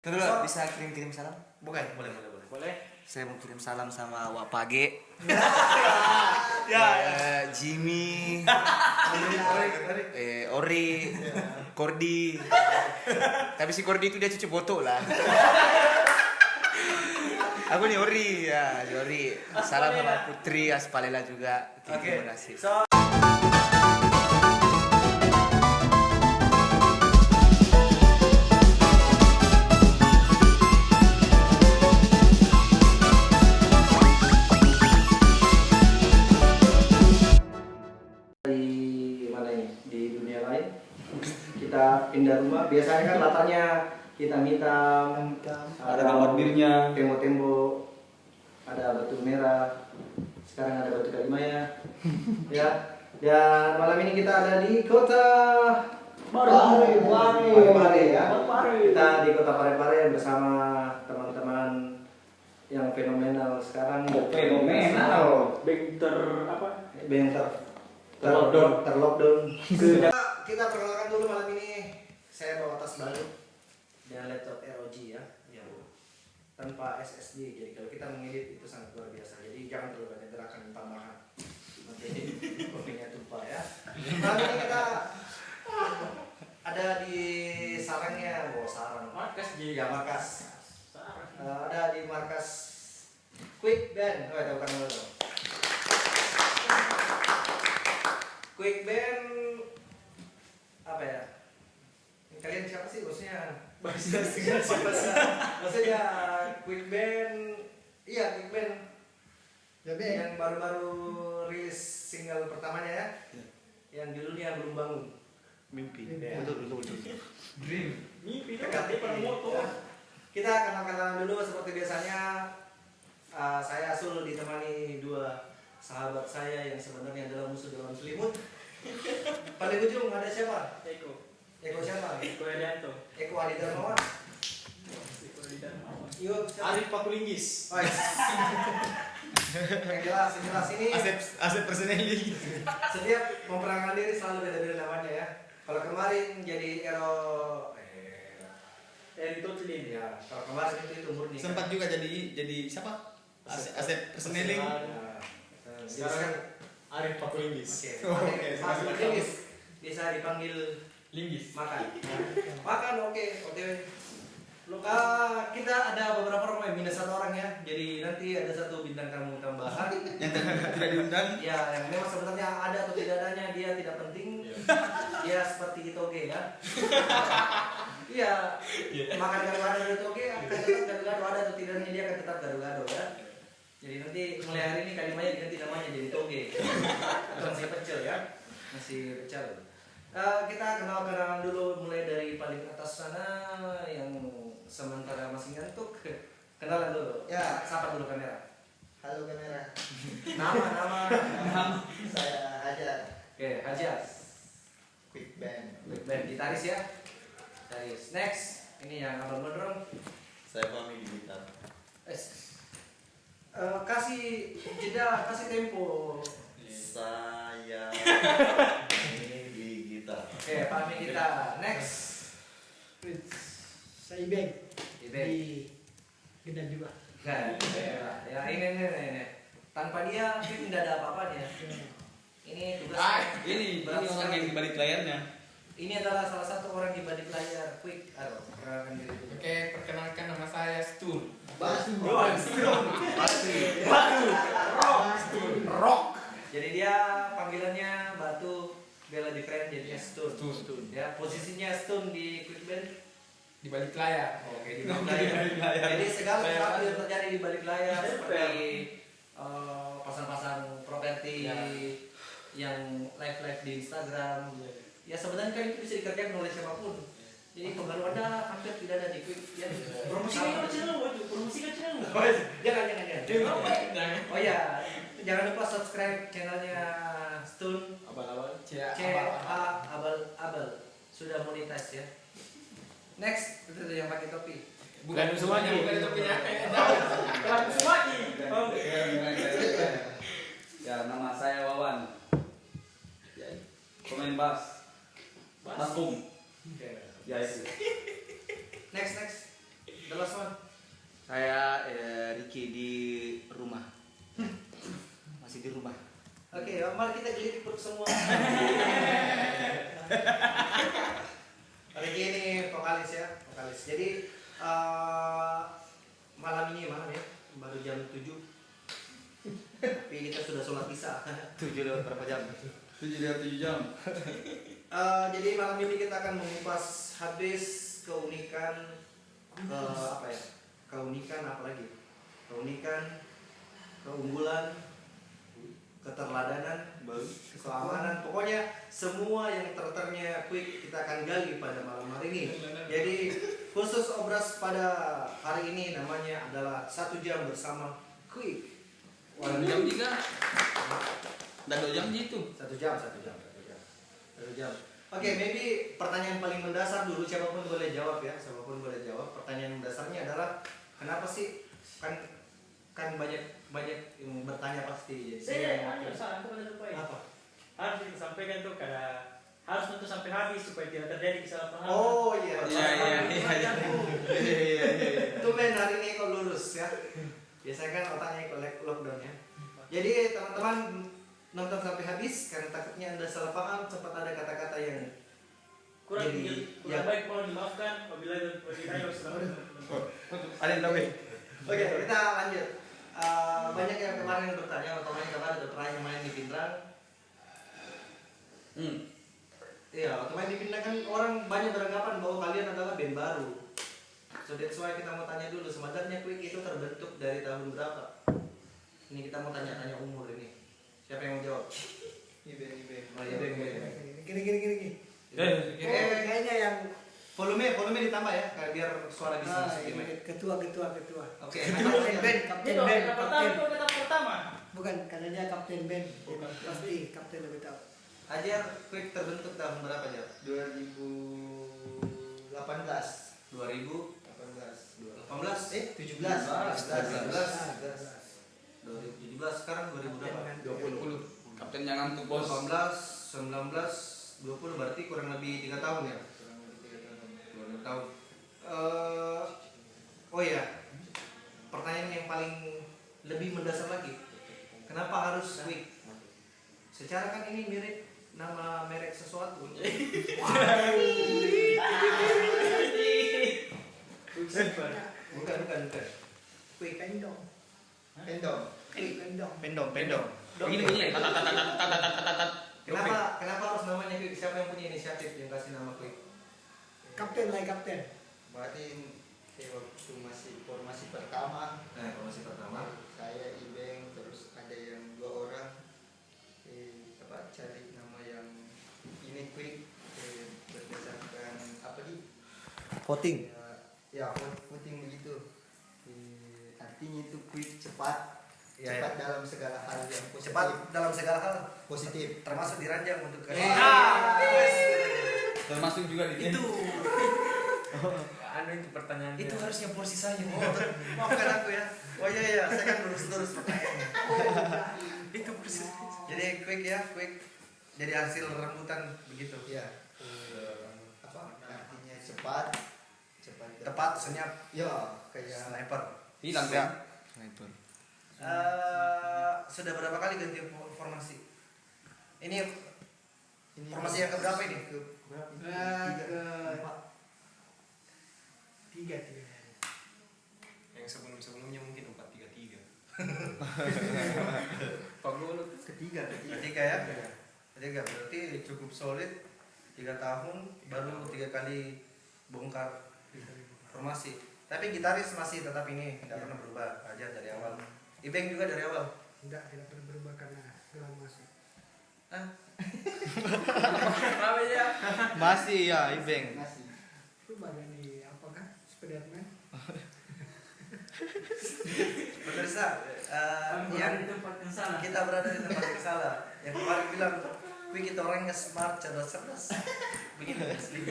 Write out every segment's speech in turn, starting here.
Tunggu dulu, bisa kirim-kirim salam? Boleh. Saya mau kirim salam sama Wak Page, Ya. Jimmy, Ori, Kordi. Tapi si Kordi itu dia cucu botok lah. Aku nih Ori, ya Ori. Salam sama Putri Aspalela juga. Oke. Terima kasih. Di mana ini, di dunia lain kita pindah rumah, biasanya kan latarnya hitam-hitam, Ada gambar birnya. tembok-tembok, ada batu merah, sekarang ada batu kalimaya. Ya, dan malam ini kita ada di kota Parepare ya. Kita di kota Parepare bersama teman-teman yang fenomenal sekarang. Terlockdown. Kita perkenalkan dulu malam ini. Saya bawa tas baru dan laptop ROG ya, yang tanpa SSD. Jadi kalau kita mengedit itu sangat luar biasa. Jadi jangan terlalu banyak gerakan tambahan. Nanti kopinya tumpah ya. Malam ini kita ada di sarangnya, markas ada di markas Quick Band. Oh, itu bukan dulu. Quick Band apa ya? Kalian siapa sih bosnya? Maksudnya Quick Band, iya Quick Band yang baru-baru rilis single pertamanya ya, yang judulnya Belum Bangun. Mimpi. Ya. Betul. Mimpi Kita kenal-kenalan dulu seperti biasanya. Saya Asul ditemani dua sahabat saya yang sebenarnya adalah musuh dalam selimut. Paling ujung ada siapa? Eko siapa? Eko Adi Darmawan. Yuk, Arif Pakulinggis. Oh, yang jelas ini Asep Personelli. setiap memperangkan diri selalu beda-beda namanya ya. Kalau kemarin jadi Eri Totlin ya. Kalau kemarin itu murni. Sempat juga jadi siapa? Asep Personelli. Sekarang Arif Pakulinggis. Oke. Mas Linggis bisa dipanggil Linggis. makan. Makan oke. Kita ada beberapa orang minus satu orang ya. Jadi nanti ada satu bintang tamu tambahan Yang tidak diundang. ya, yang memang sebenarnya ada atau tidak adanya dia tidak penting. Dia seperti Itoge ya. Iya. Makan gado-gado dari Itoge akan tetap gado-gado, ada atau tidaknya dia akan tetap gado-gado ya. Jadi nanti mulai hari ini kalimanya diganti namanya jadi Toge. Masih pecel ya. Masih pecel. Kita kenal-kenalan dulu mulai dari paling atas sana yang sementara masih ngantuk. Kenalan dulu. Ya. Sapa dulu kamera. Halo kamera. Nama. Saya Hajar. Oke, Hajar. Quick Band. Quick Band gitaris ya. Gitaris. Next, ini yang abang gondrong. Saya pamit di gitar. Kasih jeda, kasih tempo. Saya ini di gitar. Oke, pahami kita. Next. Saya Ibeng. Ibeng. Di Gedan juga. Nah, ya ini. Tanpa dia, Fit tidak ada apa-apanya. Ini tugas. Ini berat orang sekali. yang di balik layarnya. Ini adalah salah satu orang di balik layar. Quick, perkenalkan diri dulu. Oke, perkenalkan nama saya Stun. Basu. Rock. Jadi dia panggilannya Batu, Bella di Friend jadinya Stun. Stun. Ya, posisinya Stun di Quick Band. Di balik layar. Oke, di balik layar. Jadi segala sesuatu yang terjadi di balik layar seperti pasang-pasang properti Ya. yang live di Instagram. Ya sebenarnya kan itu bisa dikerjakan oleh siapapun. Jadi pembaru Anda hampir tidak ada di Quick ya. Promosikan channel. Jangan. Oh ya, jangan lupa subscribe channelnya Stun. Abal-abal. Abal. Sudah monetize ya. Next, itu yang pakai topi. Bukan semuanya, bukan topinya. Ya, nama saya Wawan. Pemain bass. Baskum. Ya itu. Next. mari kita gelirik perut semua. Hari ini vokalis ya, vokalis. Jadi malam ya, baru jam 7. Tapi kita sudah sholat isya. 7 lewat berapa jam? 7 jam. Jadi malam ini kita akan mengupas habis keunikan keunikan apa lagi? Keunggulan, keterladanan, keamanan, pokoknya semua yang terternya Quick kita akan gali pada malam hari ini. Jadi khusus obras pada hari ini namanya adalah 1 jam bersama Quick. Orang jam 3. Dan 2 jam gitu. 1 jam. Oke, maybe pertanyaan paling mendasar dulu, siapapun boleh jawab ya, Pertanyaan mendasarnya adalah kenapa sih kan banyak yang bertanya pasti. Jadi Saya saran kepada Tupai. apa? Harus kita sampaikan tuh karena harus tentu sampai habis supaya tidak terjadi kesalahpahaman. Oh iya. Iya. Tumben hari ini kok lurus ya. Biasanya kan otaknya ikut lockdown ya. Jadi teman-teman nonton sampai habis karena takutnya Anda salah paham, sempat ada kata-kata yang kurang ya. baik mohon dimaafkan apabila Ada yang tahu. Oke, kita lanjut. Banyak yang kemarin bertanya, otomatis kemarin ada pernah yang main di Pindrang. Iya, otomatis di Pindrang kan orang banyak beranggapan bahwa kalian adalah band baru. So that's why kita mau tanya dulu sebenarnya Quick itu terbentuk dari tahun berapa? Ini kita mau tanya-tanya umur ini. Siapa yang mau jawab? Ibe. Oh iya, Gini. kayaknya yang volume ditambah ya, biar suara bisa masuk gimana. Ketua. Oke, Kapten band. Kata pertama. Bukan, karena dia kapten band. Pasti kapten lebih tahu. Ajar Quick terbentuk tahun berapa aja? 2018. 2018 17. 2017 sekarang 2020. 20. Kapten jangan ngantuk, Bos. 18, 19, 20 berarti kurang lebih 3 tahun ya? 2 tahun. Oh iya, pertanyaan yang paling lebih mendasar lagi, kenapa harus Quick? Secara kan ini mirip nama merek sesuatu. Bukan. Quick. Pendong. Begini bunyi. Kenapa harus namanya Quick? Siapa yang punya inisiatif yang kasih nama Quick? Kapten. Berarti waktu masih formasi pertama, Formasi pertama. saya Ibeng, terus ada yang 2 orang cari nama yang ini Quick berdasarkan apa di Voting. ya voting begitu. Artinya itu Quick cepat Ya, cepat dalam segala hal yang positif. Cepat dalam segala hal, Positif. termasuk diranjang untuk Termasuk juga di itu. Itu pertanyaan. Itu harusnya porsi saya. Maafkan aku ya. Oh iya, saya kan lurus pertanyaannya. Itu porsi. Jadi Quick. Jadi hasil rembutan begitu. Ya. Artinya cepat. Tepat, senyap, Ya, kayak sniper. hilang Ya. kan? Sniper. Sudah berapa kali ganti formasi? Ini formasi yang keberapa ini? Tiga. Yang sebelumnya mungkin 4-3-3. Ketiga ya? Ketiga berarti cukup solid. 3 tahun baru 3 kali bongkar formasi. Tapi gitaris masih tetap ini, tidak pernah berubah aja dari awal. Ibeng juga dari awal. Tidak pernah berubah karena gelang masuk. Masih ya, Ibeng. masih. Itu bagian di apakah? Spiderman? Pemirsa, yang tempat yang salah. kita berada di tempat yang salah. Yang kemarin bilang, "Wih, kita orangnya smart, cerdas." Begini asli.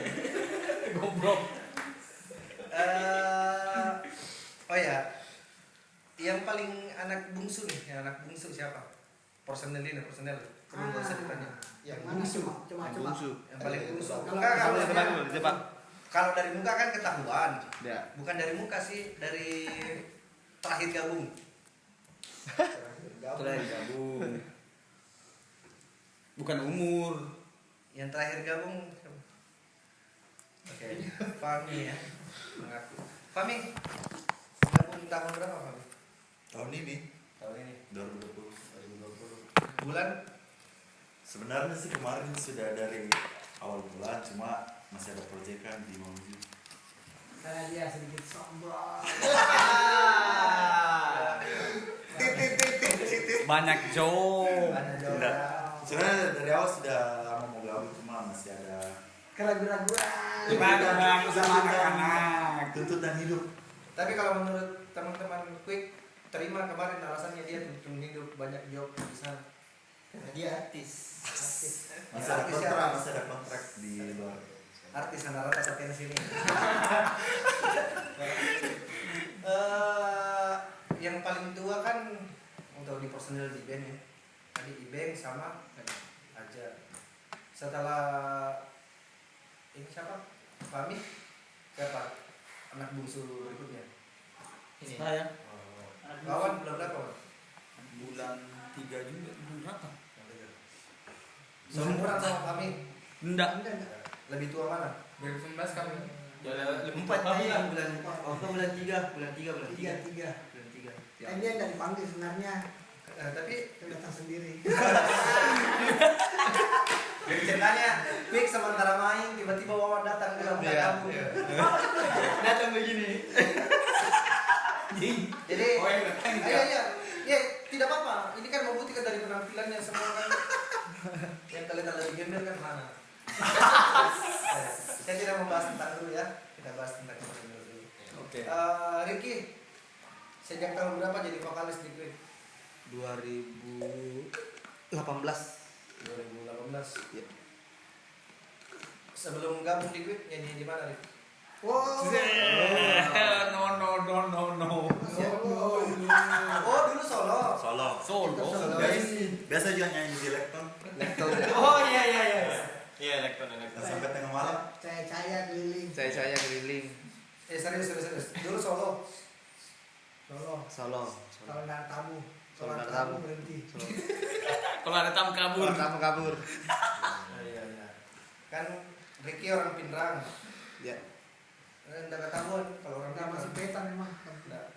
Goblok. Oh ya, yang paling anak bungsu siapa? Personel. Sebelum gak usah ditanya. Yang mana bungsu. coba. Yang paling bungsu. Kalau- Enggak, Coba. kalau dari muka kan ketahuan. Ya. Bukan dari muka sih, dari terakhir gabung. Gabung. Sudah digabung. Bukan umur. Yang terakhir gabung. Oke, Fami ya. Mengaku. Fami, gabung tahun berapa Fami? Tahun ini Tahun ini. 2020. Bulan? Sebenarnya sih kemarin sudah dari awal bulan, cuma masih ada proyekan di Mamuju. Karena dia sedikit sombong. Banyak job. Ada Tidak. jawaban. Sebenarnya dari awal sudah lama mau gabung, cuma masih ada Keraguan-raguan. Aku sama anak-anak. tuntutan hidup. Tapi kalau menurut teman-teman Quick, terima kemarin alasannya dia tuntutan hidup banyak job di sana. Karena dia artis. Masih ada kontrak, masih ada kontrak di luar. Artis anak rata sampai sini. Yang paling tua kan untuk di personil di band ya. Tadi Ibeng sama Aja. Setelah ini siapa? Fami? Siapa? Anak bungsu berikutnya. Ini. Saya. Kawan bulan berapa? Wan? Bulan 3 juga. Bulan berapa? Seumuran sama Fami. Enggak. Lebih tua mana? 2019 kami. Ya lebih Empat Fami lah. bulan. Oh, bulan 3, bulan 3, bulan 3. Tiga. Bulan 3. Kan dia nggak dipanggil sebenarnya. Tapi Dia datang sendiri. jadi ceritanya Quick sementara main tiba-tiba Wawan datang ke dalam kamu. Datang begini. Jadi Oh, yang datang ya tidak apa-apa. Ini kan membuktikan dari penampilannya semua kan. Yang kelihatan lebih gembel kan mana? Saya tidak membahas tentang dulu ya. Kita bahas tentang gembel dulu. Oke. Ricky, sejak tahun berapa jadi vokalis di Quick? 2018. 2018. Iya. Sebelum gabung di Quick nyanyi di mana, Rick? Wow. No. Oh, dulu solo. Solo. Solo. Biasa juga nyanyi di Lekton. Oh iya. Iya, elektron. Sampai tengah malam. Saya keliling. Saya keliling Serius. Dulu solo. Solo. Kalau nggak tamu. Kalau Kalau nggak tamu tamu. berhenti. Kalau ada tamu kabur. Kamu kabur. Iya. Kan Ricky orang Pinrang. Ya. Enggak ketahuan kalau orang Nggak Pinrang. masih peta memang. Nggak.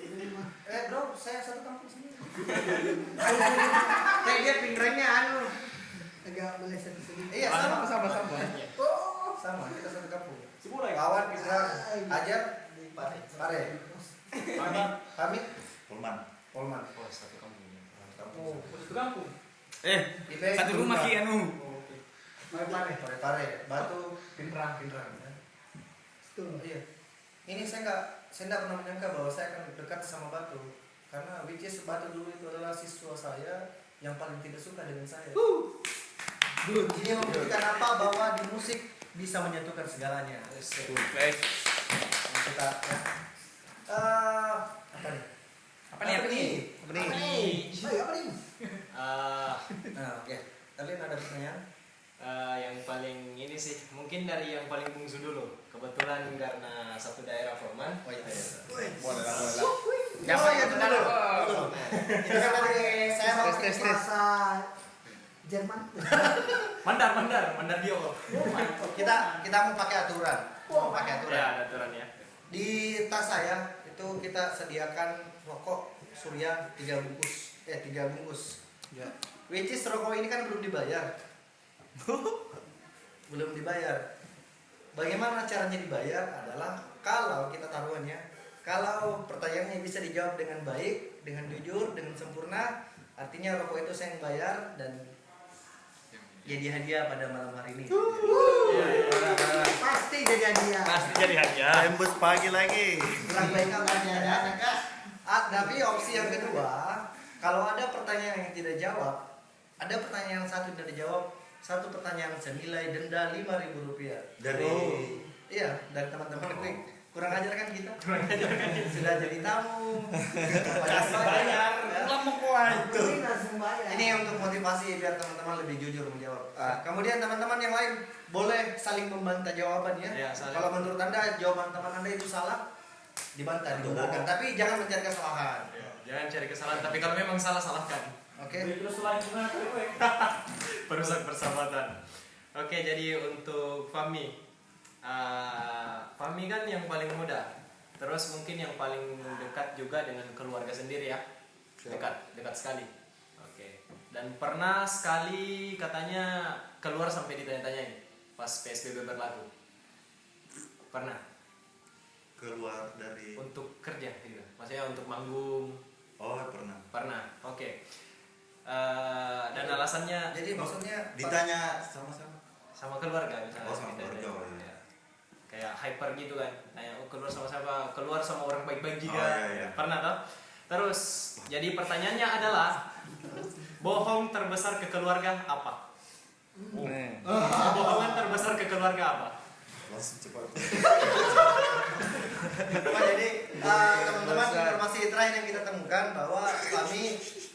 Ini mah. Bro, saya satu kampung sendiri. Dia Pinrangnya Agak meleset sedikit. Iya, sama. Oh. Sama, kita satu kampung. Simulai. Kawan Pinrang. Ajar Pare. Kami Pulman. Polman. Oh, satu kampung. Oh, Satu kampung. Ibeng, Satu rumah Tunggal. ki anu. Pare. Batu Pinrang. Betul. Iya. Ini saya nggak pernah menyangka bahwa saya akan dekat sama Batu, karena which is Batu dulu itu adalah siswa saya yang paling tidak suka dengan saya. Ini membuktikan apa? Bahwa di musik bisa menyatukan segalanya. Kita ya. Apa nih? Apa nih? Nah, oke. Kalian ada pertanyaan? Yang paling ini sih mungkin dari yang paling bungsu dulu. Kebetulan karena satu daerah Forman. Oh iya. Boleh lah. Siapa yang dulu? Ini saya mau Tes. Bahasa Jerman. Mandar dia. kita mau pakai aturan. Ya, ada aturan ya. Di tas saya itu kita sediakan rokok Surya 3 bungkus. Ya. Which is rokok ini kan belum dibayar. Belum dibayar. Bagaimana caranya dibayar adalah kalau kita taruhannya, kalau pertanyaannya bisa dijawab dengan baik, dengan jujur, dengan sempurna, artinya rokok itu saya yang bayar dan jadi hadiah pada malam hari ini. Pasti jadi hadiah. Pasti jadi hadiah. Tembus pagi lagi. Kurang baik kabarnya ya. Tapi opsi yang kedua, kalau ada pertanyaan yang tidak jawab, ada pertanyaan satu tidak dijawab, satu pertanyaan senilai denda Rp5.000. Dari Iya, dari teman-teman Quick. Kurang ajar kan kita? Sudah jadi tamu. Bayar. Lama kuat. Ini langsung bayar. Ini untuk motivasi biar teman-teman lebih jujur menjawab. Kemudian teman-teman yang lain boleh saling membantah jawabannya. Ya, saling. Kalau menurut Anda jawaban teman Anda itu salah, dibantah, dibenarkan. Tapi jangan mencari kesalahan. Jangan cari kesalahan, tapi kalau memang salah salahkan. Oke. Terus selain gimana tuh? Perusak persahabatan. Oke, jadi untuk Fahmi, Fahmi kan yang paling muda. Terus mungkin yang paling dekat juga dengan keluarga sendiri ya. Dekat sekali. Oke. Dan pernah sekali katanya keluar sampai ditanya-tanyain pas PSBB berlaku. Pernah Keluar dari. untuk kerja gitu. Maksudnya untuk manggung. Oh, pernah. Pernah. Oke. Dan alasannya Jadi maksudnya Ditanya sama-sama. sama keluarga misalnya. Oh, sama Kita- keluarga, oh, iya. ya. Kayak hyper gitu kan. Kayak keluar sama siapa? Keluar sama orang baik-baik juga. Oh, iya. Pernah toh? Terus, jadi pertanyaannya adalah bohong terbesar ke keluarga apa? Bohongan terbesar ke keluarga apa? Langsung cepat. Oh, jadi teman-teman informasi terakhir yang kita temukan bahwa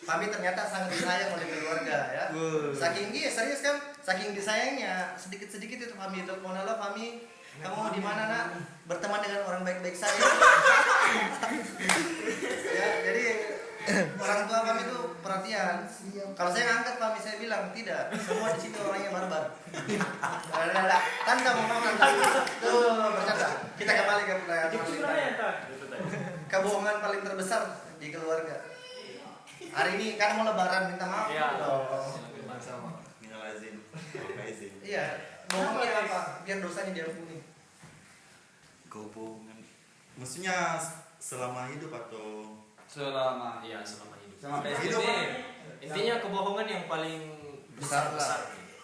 kami ternyata sangat disayang oleh keluarga ya. Saking serius kan, saking disayangnya sedikit-sedikit itu kami telepon, halo kami, kamu di mana nak? Berteman dengan orang baik-baik saya. Ya, jadi orang tua kami itu perhatian. Kalau saya ngangkat kami, saya bilang tidak, semua di sini orangnya barbar. Tanda mau makan tuh bercanda. Kita kembali ke pertanyaan. Itu sebenarnya ya, Tak? Kebohongan paling terbesar di keluarga. Hari ini kan mau lebaran, minta maaf. Iya. dong. Sama. Minal aizin. Minal aizin. Iya. Bohongnya apa? Biar dosanya diampuni. Kebohongan. Maksudnya selama hidup atau Selama Iya, selama hidup. selama Hidup, PSBB. Pak. Intinya kebohongan yang paling Besar lah. gitu.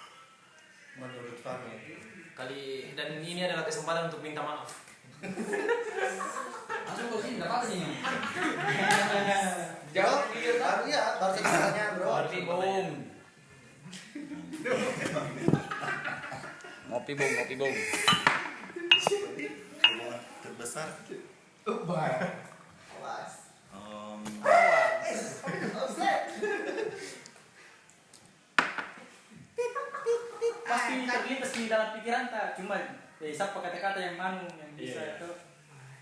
Menurut kami. Kali, dan ini adalah kesempatan untuk minta maaf. Langsung ke sini dapat nih. Jawab. Baru ya, baru tanya bro. Berarti bohong. Ngopi bung. kebohongan terbesar. Pasti terlintas di dalam pikiran Tak. Cuma siapa kata-kata yang yang bisa Iya. itu.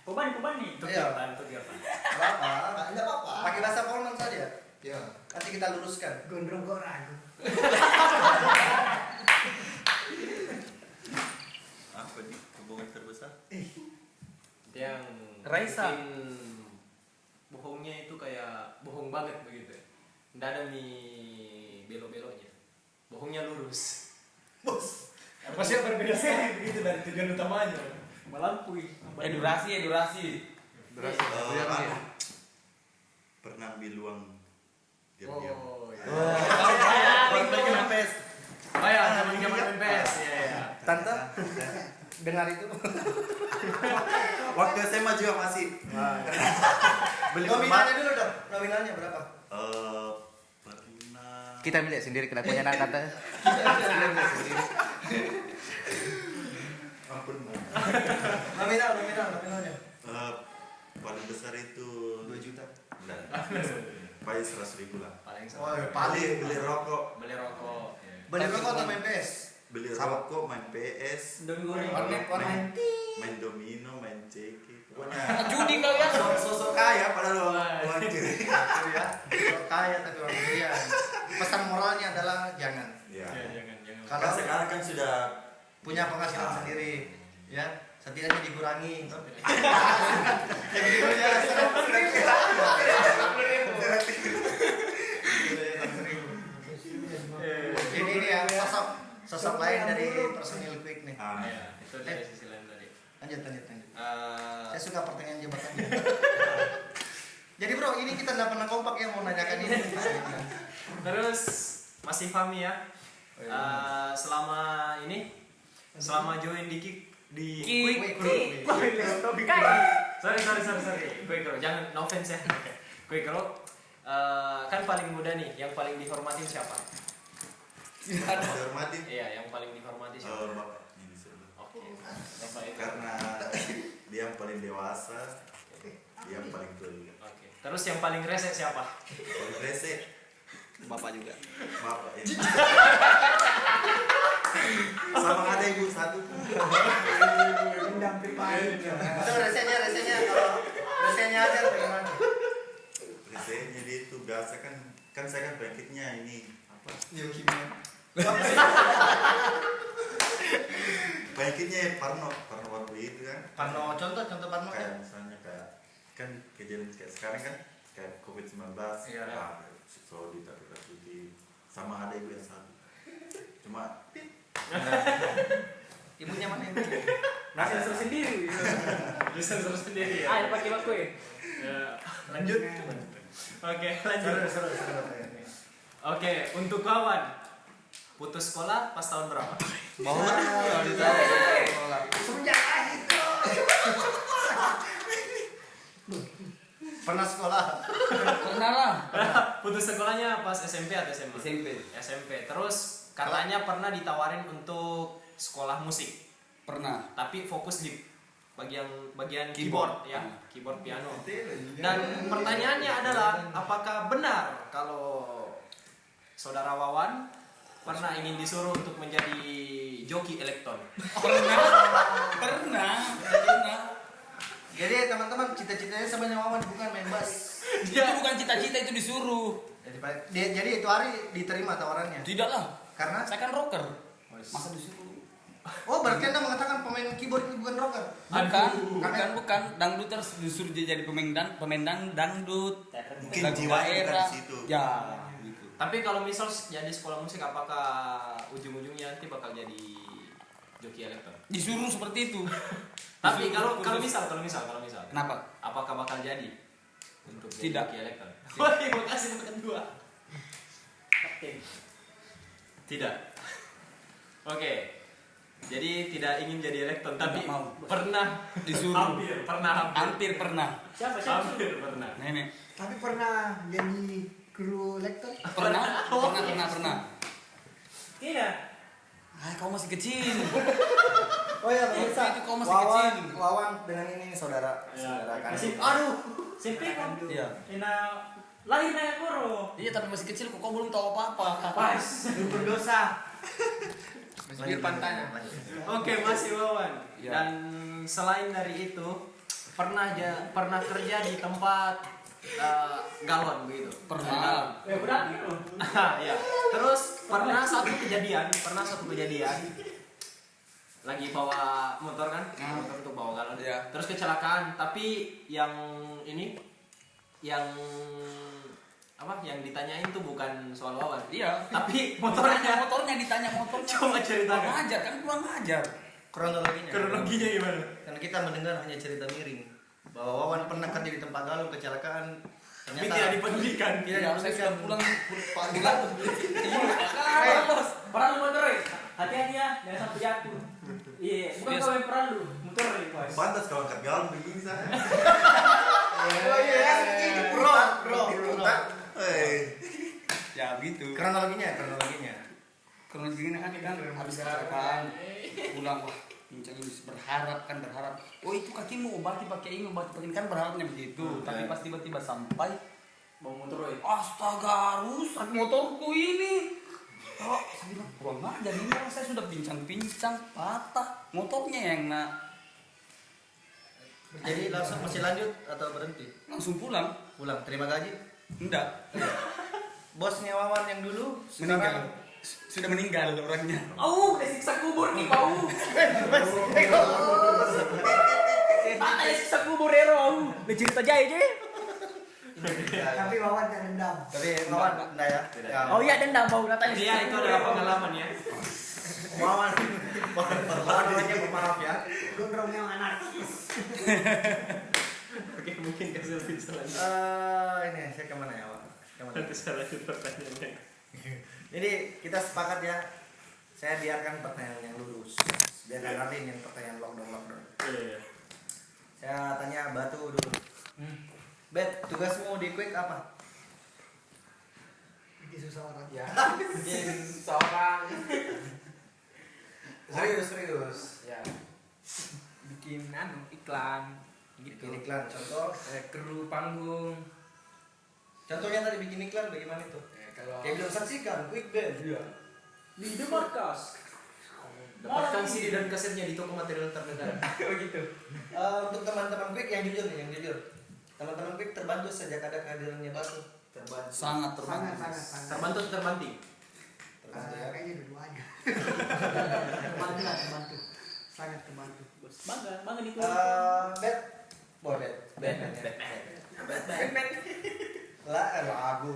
Koban nih. Itu Iya. kirtan, itu kirtan. Enggak apa-apa. Pakai bahasa Polman saja. Ya. Nanti kita luruskan. Gondrong kok ragu. Apa nih kebohongan terbesar? Yang Raisa. mungkin bohongnya itu kayak bohong banget begitu. Nggak ada mie belok-beloknya. Bohongnya lurus. Bos. Pasti berbeda sekali begitu dari tujuan utamanya. Melampui. Durasi. Pernah ambil uang diam-diam. Oh, iya. Lagi main PS. Oh ya, zaman-zaman MPS. Iya, iya. Tante, dengar itu. Waktu SMA juga masih. Beli Nominalnya dulu dong. Nominalnya berapa? pernah. Kita milik sendiri kelakuannya nak kata. Nominalnya. Paling besar itu 2 juta. Enggak. Paling 100.000 lah. Paling Oh, sama. Paling beli rokok, Beli rokok. Iya. Beli rokok atau main PS? beli rokok, main PS, Indomie goreng. main domino, main ceki. Pokoknya Judi kalian. sosok kaya padahal uang Itu ya. Orang kaya tapi orang kaya. Pesan moralnya adalah jangan. Ya. Iya, jangan. Kan Kalau sekarang kan sudah punya penghasilan sendiri, ya setidaknya dikurangi. Ini ya sosok lain dari personil Quick nih. Iya, itu dari sisi lain tadi. Lanjut. Eh, Saya suka pertanyaan jabatan. Jadi bro, ini kita nggak pernah kompak ya mau nanyakan ini. Terus masih Fahmi ya. Selama join di Quick. Sorry. Quick Bro, jangan no offense ya. Quick Bro, kan paling muda nih, yang paling dihormatin siapa? dihormati. Iya, yang paling dihormati siapa? Bapak ini sebelah. Oke. Bapak itu. Karena dia yang paling dewasa, dia yang paling tua juga. Oke. Terus yang paling rese siapa? Paling rese, Bapak juga. bapak ini. Sama ada ibu satu. Pendamping paling. Itu resenya kalau resenya aja bagaimana? Resenya dia itu biasa kan kan saya kan penyakitnya ini apa? Leukemia. Penyakitnya Parno itu kan. Parno, contoh Parno Kayak kan? misalnya kayak kan kejadian kayak sekarang kan kayak COVID-19 Iya. so ditakuti sama ada ibu yang satu cuma Ibunya mana ibunya? Nasi sensor sendiri. Bisa terus sendiri ya. Ah, pakai baku ya. Ya, lanjut. Oke, lanjut. Seru. Oke, untuk kawan putus sekolah pas tahun berapa? Mau kalau ditanya. Semenjak itu. Pernah sekolah? Pernah lah. Putus sekolahnya pas SMP atau SMA? SMP. Terus katanya pernah ditawarin untuk sekolah musik, Pernah. tapi fokus di bagian keyboard ya, keyboard piano. Dan pertanyaannya adalah apakah benar kalau saudara Wawan pernah ingin disuruh untuk menjadi joki elektron? Pernah. Jadi teman-teman cita-citanya sebenarnya Wawan bukan main bass. Itu bukan cita-cita, itu disuruh. Jadi itu hari diterima tawarannya. Tidak lah. Karena Saya kan rocker. Masa disuruh? oh berarti Anda mengatakan pemain keyboard itu bukan rocker. Bukan. Dangdut terus disuruh jadi pemain dangdut. mungkin Lagu jiwanya bukan daerah. di situ. Ya, gitu. Tapi kalau misal jadi sekolah musik, apakah ujung-ujungnya nanti bakal jadi joki elektron? Disuruh seperti itu. Tapi Disuruh kalau putus. misal, Kenapa? apakah bakal jadi untuk jadi Tidak. joki elektron? Wah, terima kasih untuk kedua. Tidak. Oke. Jadi tidak ingin jadi elektron, tapi Tidak mau. pernah Disuruh. hampir Hampir pernah. Siapa? hampir pernah. Nenek. Tapi pernah jadi kru lektor? Pernah. Tidak. Ah, kau masih kecil. Oh ya pemirsa, itu kau masih kecil. Wawan dengan ini saudara kan. Aduh. SMP kan. Iya. Lahir dari Koro. Iya, tapi masih kecil kok kau belum tahu apa-apa. Pas. Berdosa. Masih pantainya. Oke, masih Wawan. Ya. Dan selain dari itu, pernah kerja di tempat galon begitu. Pernah. Berarti loh. Ya. Terus pernah satu kejadian lagi bawa motor kan, motor untuk bawa galon. Iya. Terus kecelakaan, tapi yang ditanyain tuh bukan soal Wawan, Iya. tapi Motornya motornya. ditanya motornya. Coba ceritakan. Kurang ajar. Kronologinya gimana? Karena kita mendengar hanya cerita miring bahwa Wawan pernah kerja di tempat galon kecelakaan. Tapi tidak dipedulikan. Tidak, saya sudah pulang pagi lalu. Peralu motor ya. Hati-hati ya, jangan sampai jatuh. Iya, bukan kau yang peralu motor ya, Bos. pantas kalau angkat galon begini saya. Oh iya, ini pro. Ya gitu. Kronologinya. Kronologinya kan habis kecelakaan pulang, wah pincang ini berharap. Oh itu kakimu obati pakai ini kan berharapnya begitu. Tapi pas tiba-tiba sampai Bawa motor ya. astaga, rusak motorku ini. Oh, saya bilang kurang ajar ini orang, saya sudah pincang patah motornya yang Jadi langsung masih lanjut atau berhenti? langsung pulang. Terima gaji. Enggak, Bosnya Wawan yang dulu meninggal. Sudah meninggal orangnya. Udah siksa kubur nih, bau. Mana ya siksa kubur Ero? Udah cerita aja aja. Tapi Wawan tak dendam. Tapi Wawan enggak ya? Ya. Oh iya, dendam bau datanya. Iya, itu adalah pengalaman ya. Wawan orangnya pemaaf ya. Gondrong yang anarkis. Oke, mungkin kasih lebih selanjutnya. Ini saya kemana ya, Wawan? Nanti saya lanjut pertanyaannya. Jadi kita sepakat ya. Saya biarkan pertanyaan yang lurus. Biarkan Arlin yang pertanyaan lockdown. Iya. Saya tanya Batu dulu. Bet, tugasmu di Quick apa? Bikin susah orang. Ya. Seorang. Serius. Ya. Bikin iklan gitu. Bikin iklan, contoh. Kru panggung. Contohnya tadi bikin iklan bagaimana itu? Kalau Kayak bilang saksikan Quick Band. di The Markas. Dapatkan CD dan kasetnya di toko material terdekat. Oh gitu. Untuk teman-teman Quick yang jujur nih, Teman-teman Quick terbantu sejak ada kehadirannya Batu. Terbantu. Sangat terbantu. Sangat. Terbantu atau terbanting? Terbantu ya. Kayaknya dua-duanya. Terbantu. Sangat terbantu. Bangga nih Bet. Boleh. Batman. Lagu.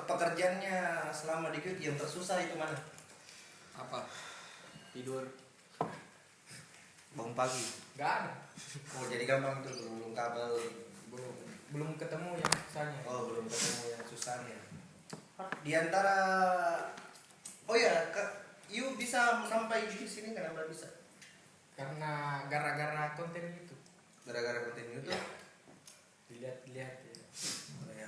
Pekerjaannya selama di Quick yang tersusah itu mana? Apa? Tidur. Bangun pagi. Gak ada. Oh jadi gampang tuh belum kabel. Belum ketemu yang susahnya. Oh belum ketemu yang susahnya. Di antara you bisa sampai di sini kenapa bisa? Karena gara-gara konten itu. Gara-gara konten YouTube. Dilihat-lihat ya. Oh, ya.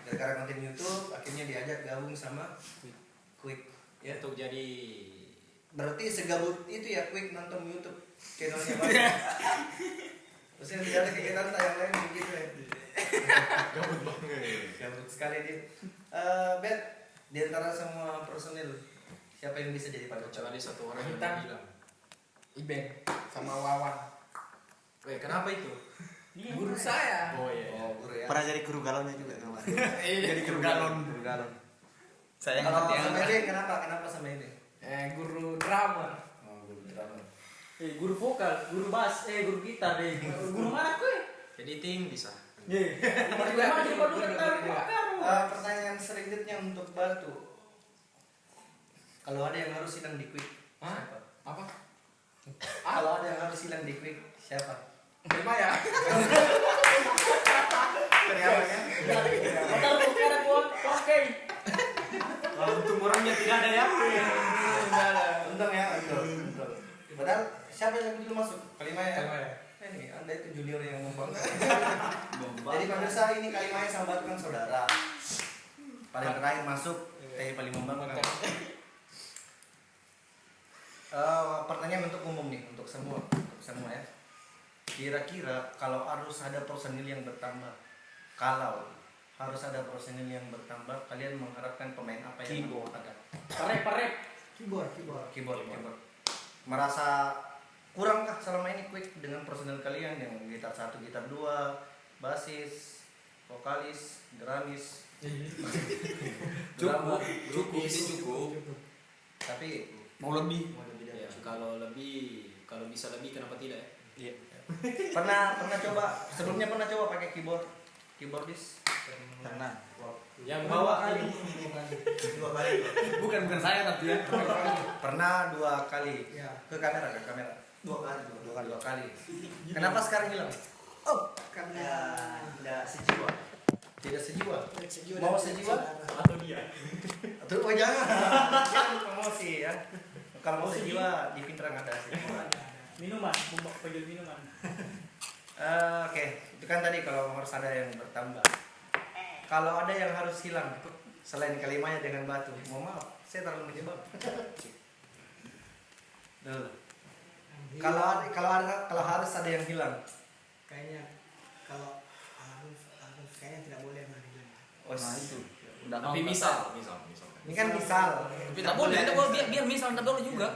Gara-gara konten YouTube akhirnya diajak gabung sama Quick. Ya. Untuk jadi Berarti segabut itu ya Quick nonton YouTube channelnya banyak. Terus tidak ada kegiatan yang lain begitu ya. Gabut banget. Gabut sekali dia. Bet di antara semua personil siapa yang bisa jadi paduan? kecuali satu orang yang Kita. bilang. Iben sama Wawan. Kenapa itu? Guru saya. Oh iya. Oh guru ya. Pernah jadi kru galonnya juga kemarin. Jadi kru galon. Kru galon. Saya Kalau ngerti sama ya. ini kenapa sama ini? Guru drama. Oh guru drama. guru vokal, guru bass, guru gitar, guru mana kue? Editing bisa. Pertanyaan selanjutnya untuk Batu. Kalau ada yang harus hilang di Quick, siapa? Apa? Kalau ada yang harus hilang di Quick, siapa? Terima ya. Kenapa ya? Bentar sekarang oke. Kalau untung orangnya tidak ada ya. Untung ya, betul. Padahal siapa yang begitu masuk? Kalimaya. Kalimaya. Ini Anda itu junior yang membangga. Jadi pemirsa ini Kalimaya sama Batu kan saudara. Paling terakhir masuk, teh paling membanggakan. Pertanyaan untuk umum nih, untuk semua ya. Kira-kira kalau harus ada personil yang bertambah, kalian mengharapkan pemain apa yang ada? Parep. Keyboard. Merasa kurang kah selama ini Quick dengan personil kalian yang gitar 1, gitar 2, basis, vokalis, dramis? Cukup. Tapi Mau lebih. Ya, kalau bisa lebih kenapa tidak ya? pernah coba sebelumnya pernah coba pakai keyboardis Pernah. Yang bawa kali Bukan saya tapi ya. pernah 2 kali Ya. ke kamera 2 kali kenapa sekarang hilang Karena tidak sejiwa sejiwa mau dan sejiwa saudara. atau dia? atau jangan promosi ya kalau mau sejiwa di Pinterang ada sih. Minuman, penjual minuman. Oke, itu kan tadi kalau harus ada yang bertambah. Kalau ada yang harus hilang selain Kalimaya dengan Batu, mohon maaf, saya terlalu menjebak. Dulu. Kalau harus ada yang hilang. Kayaknya kalau harus kayaknya tidak boleh mandi. Oh, itu. Tapi misal. Ini kan misal. Tapi tak boleh, biar misal tak boleh juga.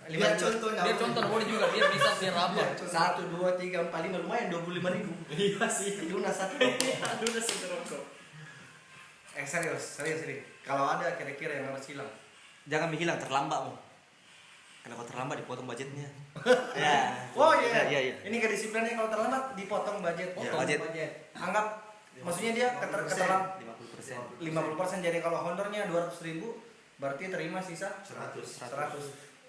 Biar contoh, Biar contoh tak boleh juga, biar misal biar apa. 1, 2, 3, 4, 5 lumayan 25.000. Iya sih. Lunas satu. Lunas satu rokok. Serius. Kalau ada kira-kira yang harus hilang. Jangan hilang terlambat mau. Kenapa terlambat dipotong budgetnya? Ya. Oh iya. Iya. Ini kedisiplinannya kalau terlambat dipotong budget. Ya, Potong budget. Anggap maksudnya dia keterlambat 50%. 50%, jadi kalau honornya 200.000 berarti terima sisa 100.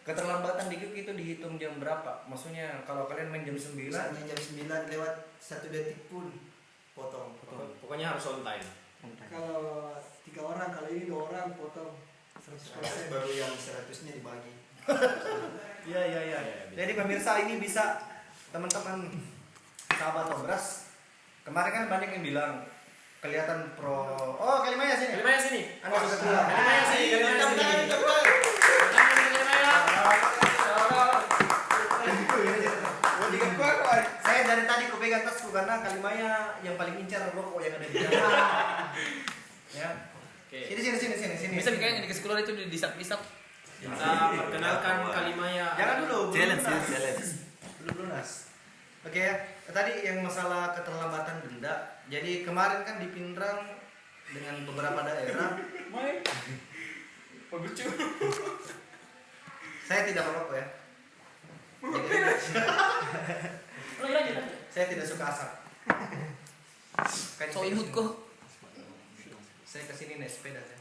Keterlambatan di Quick itu dihitung jam berapa? Maksudnya kalau kalian main jam 9 Misalnya jam 9 lewat 1 detik pun potong. Pokoknya harus on time. Kalau 3 orang, kalau ini 2 orang potong 100%. Baru yang 100-nya dibagi. Iya. Jadi pemirsa ini bisa teman-teman sahabat Obras. Kemarin kan banyak yang bilang kelihatan pro. Oh, Kalimaya sini. Kalimaya sini. Anda sudah pulang. Kalimaya sini. Saya dari tadi kupegang tasku karena Kalimaya yang paling incar rokok yang ada di dalam. Ya. Oke. Sini. Bisa kayaknya dikasih keluar itu disap-disap. Kita perkenalkan Kalimaya. Jangan dulu. Challenge. Belum lunas. Oke ya. Tadi yang masalah keterlambatan denda. Jadi kemarin kan di Pindrang dengan beberapa daerah. Saya tidak merokok ya. Jadi, saya tidak suka asap. Kan So imut kok. Saya kesini naik sepeda saya.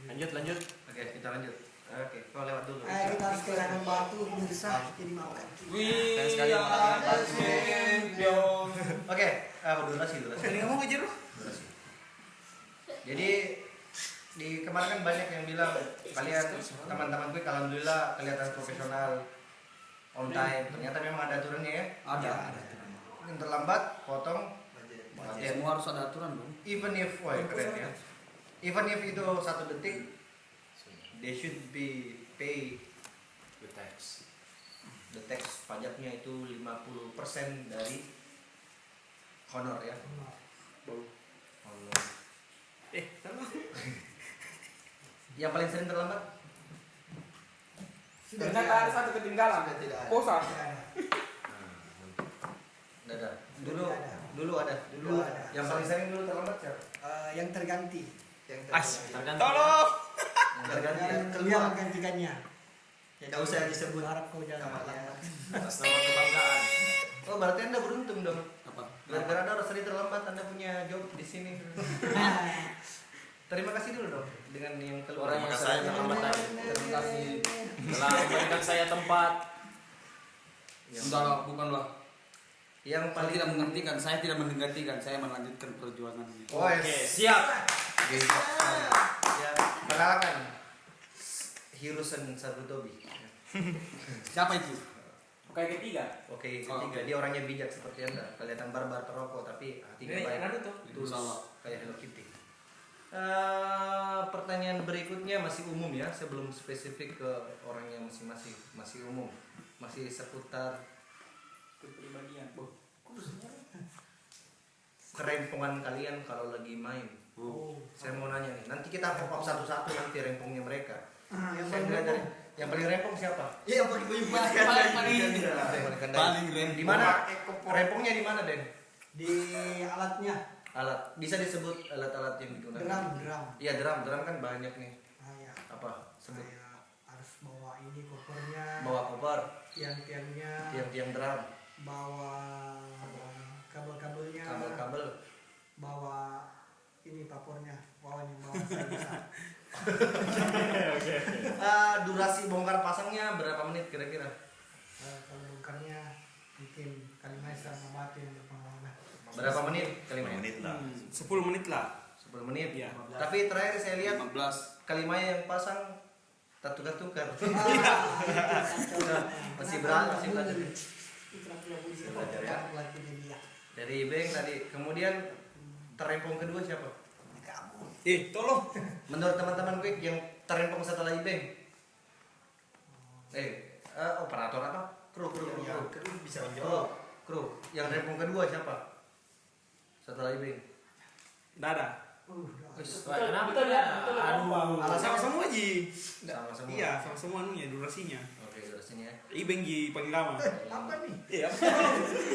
Lanjut. Oke, kita lanjut. Oke, kau lewat dulu. Kita harus kehilangan batu bisa jadi makan. Wih, sekali Oke, durasi. Ini ngomong aja lu. Durasi. Jadi di kemarin kan banyak yang bilang kalian teman-teman gue alhamdulillah kelihatan profesional, on time. Ternyata memang ada aturannya ya. Ada. Yang terlambat potong budget. Semua harus ada aturan dong. Even if, keren ya. Even if itu 1 detik, they should be pay the tax. the tax. Pajaknya itu 50% dari honor ya. Honor. Yang paling sering terlambat? Ternyata ada satu ketinggalan. Sudah tidak ada. Bosan. Ada. Dulu ada. Dulu ada. Yang paling sering dulu terlambat siapa? Yang terganti. Tergantung. Tolong. Yang terganti ya. Dia Keluar. menggantikannya. Tidak usah disebut. Harap kau jangan. Atas nama kebanggaan. Oh berarti Anda beruntung dong. Apa? Gara-gara Anda harus sering terlambat, Anda punya job di sini. Terima kasih dulu dong dengan yang keluar. Orang yang saya terlambat tadi. Terima kasih. Telah memberikan saya tempat. Enggak lah, bukanlah. Yang Saya paling tidak menghentikan, saya tidak menggantikan, saya melanjutkan perjuangan. Oh, Oke, siap. ya, perkenalkan Hirusen Sabutobi. Siapa itu? Oke, ketiga. Oke, Oh, ketiga dia orangnya bijak seperti Anda. Kelihatan barbar perokok tapi hatinya baik. Itu salah. Kayak Hello Kitty. Pertanyaan berikutnya masih umum ya, sebelum spesifik ke orangnya masih umum, masih seputar Kepribadian. kerempongan kalian kalau lagi main. Saya mau nanya nih, nanti kita pop up satu-satu nanti rempongnya mereka. Yang Saya paling mulai dari rempong. yang paling rempong siapa? Iya, yang paling gue Paling rempong. Di mana? Rempongnya di mana, Den? Di alatnya. Alat. Bisa disebut alat-alat yang digunakan? Drum. Iya, drum kan banyak nih. Ya. Apa? Sebut. Saya harus bawa ini kopernya. Bawa koper, Tiang-tiangnya. tiang-tiang drum, Bawa kabel-kabelnya. kabel-kabel. Bawa ini papornya. Bawa yang bawa saya bisa. Durasi bongkar pasangnya berapa menit kira-kira? Kalau bongkarnya mungkin Kalimai sama Batu yang berpengalaman. Berapa menit? 5 menit lah. 10 menit lah. 10 menit. Iya. Tapi terakhir saya lihat 15. Kalimai yang pasang tak tukar-tukar. Masih belajar. Belajar ya. Dari Ibeng tadi. Kemudian terempong kedua siapa? Tolong. Menurut teman-teman quick yang terempong setelah Ibeng. Operator apa? Kru. bisa Kru. Yang rempong kedua siapa? Setelah Ibeng. Dada. Kenapa? Betul ya, betul. Aduh. Sama semua Ji. Sama semua. Iya, sama semua anunya durasinya. Oke, terus ini ya. Ibeng Ji paling lama. apa nih? Iya.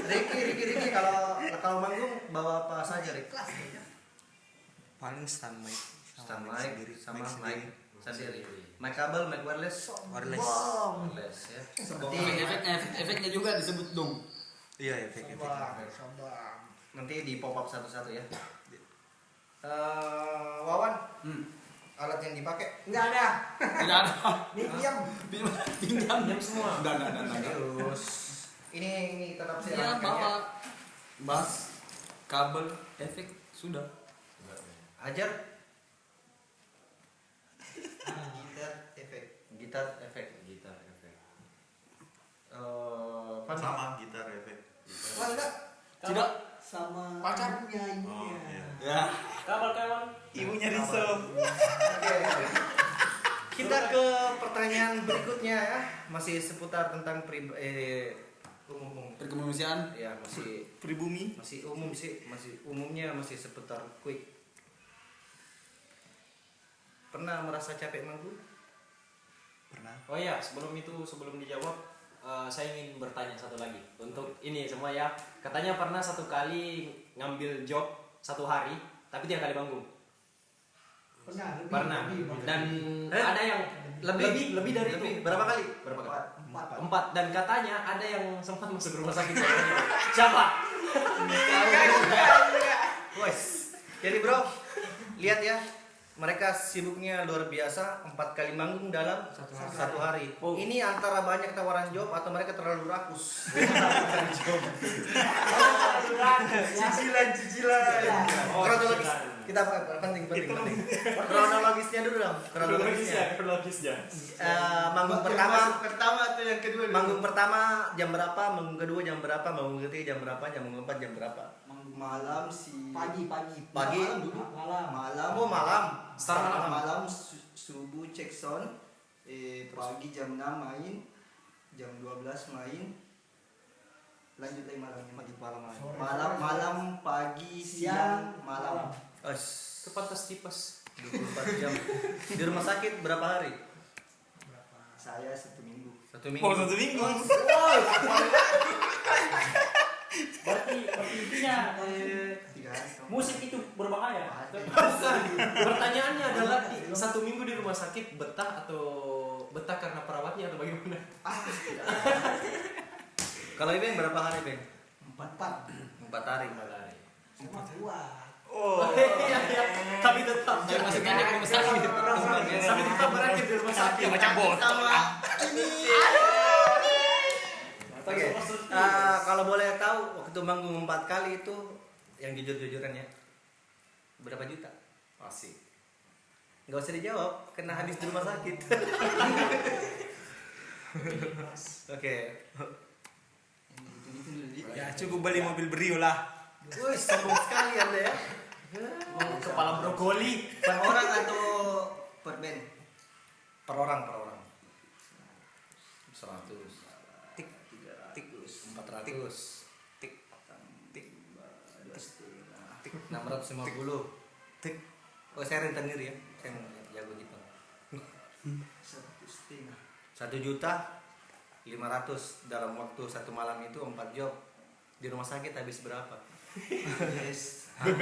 Ricky kalau manggung bawa apa saja, Rick? Paling stand mic. Stand mic sama mic sendiri. Sendiri. Mic kabel, mic wireless. Wireless. Wireless ya. Efeknya juga disebut dong. Iya, efek. Nanti di pop up satu-satu ya. Wawan, alat yang dipakai? Enggak ada. Tidak ada. Ini diam. Pinjam semua. Enggak. Terus ini tetap saya Ya, rangkainya. bawa bass, kabel, efek sudah. Hajar Gitar efek. gitar efek. Gitar efek. Fan? Sama gitar efek. Oh enggak. Tidak. Sama Pacar. ibunya ini. Oh, iya. Ya. Kawan-kawan. Ibunya Riso. Oke. Kita ke pertanyaan berikutnya ya. Masih seputar tentang umum. Perkemanusiaan. Ya, masih Pribumi. umum sih, umumnya masih seputar quick. Pernah merasa capek manggung? Pernah. Oh iya, sebelum dijawab, saya ingin bertanya satu lagi untuk ini semua ya. Katanya pernah satu kali ngambil job 1 hari, tapi 3 kali manggung. Pernah. Dan ada yang lebih dari itu. Berapa kali? Berapa kali? 4. Dan katanya ada yang sempat masuk rumah sakit. Siapa? Wes. Jadi bro, lihat ya, mereka sibuknya luar biasa, 4 kali manggung dalam satu hari. Ini antara banyak tawaran job atau mereka terlalu rakus. Cicilan. Kronologis. Kita penting. Kronologisnya dulu dong. Kronologisnya. Manggung pertama atau yang kedua? Manggung pertama jam berapa? Manggung kedua jam berapa? Manggung ketiga jam berapa? Manggung keempat jam berapa? Malam Pagi. Malam. malam Oh malam. Start malam. malam subuh cek sound, pagi jam 6 main, jam 12 main, lanjut lagi malamnya. Malam pagi siang malam. Kepantas tipes. 24 jam. Di rumah sakit berapa hari? Saya 1 minggu. 1 minggu. Oh, 1 minggu. Berarti intinya 3 hari. musik itu berbahaya. Bukan. Pertanyaannya adalah 1 minggu di rumah sakit betah atau betah karena perawatnya atau bagaimana? Kalau Ibeng berapa hari, Beng? 4 4 hari. sama kuat. Iya. Tapi tetap Masuknya ke rumah sakit. Tapi tetap berakhir di rumah sakit. Macam botol. Oke. Kalau boleh tahu waktu manggung 4 kali itu yang jujur-jujuran ya. Berapa juta? Asik. Enggak usah dijawab, kena habis di rumah sakit. Oke. Ya cukup beli mobil Brio lah. Wih, sombong sekali Anda ya. Kepala brokoli. Per orang atau per band? Per orang. 100. Tik 400. tik 650. tik. Oh, saya rentenir ya. Saya mau jago gitu. 1.500.000 dalam waktu 1 malam itu 4 job. Di rumah sakit habis berapa? BPJS. Berapa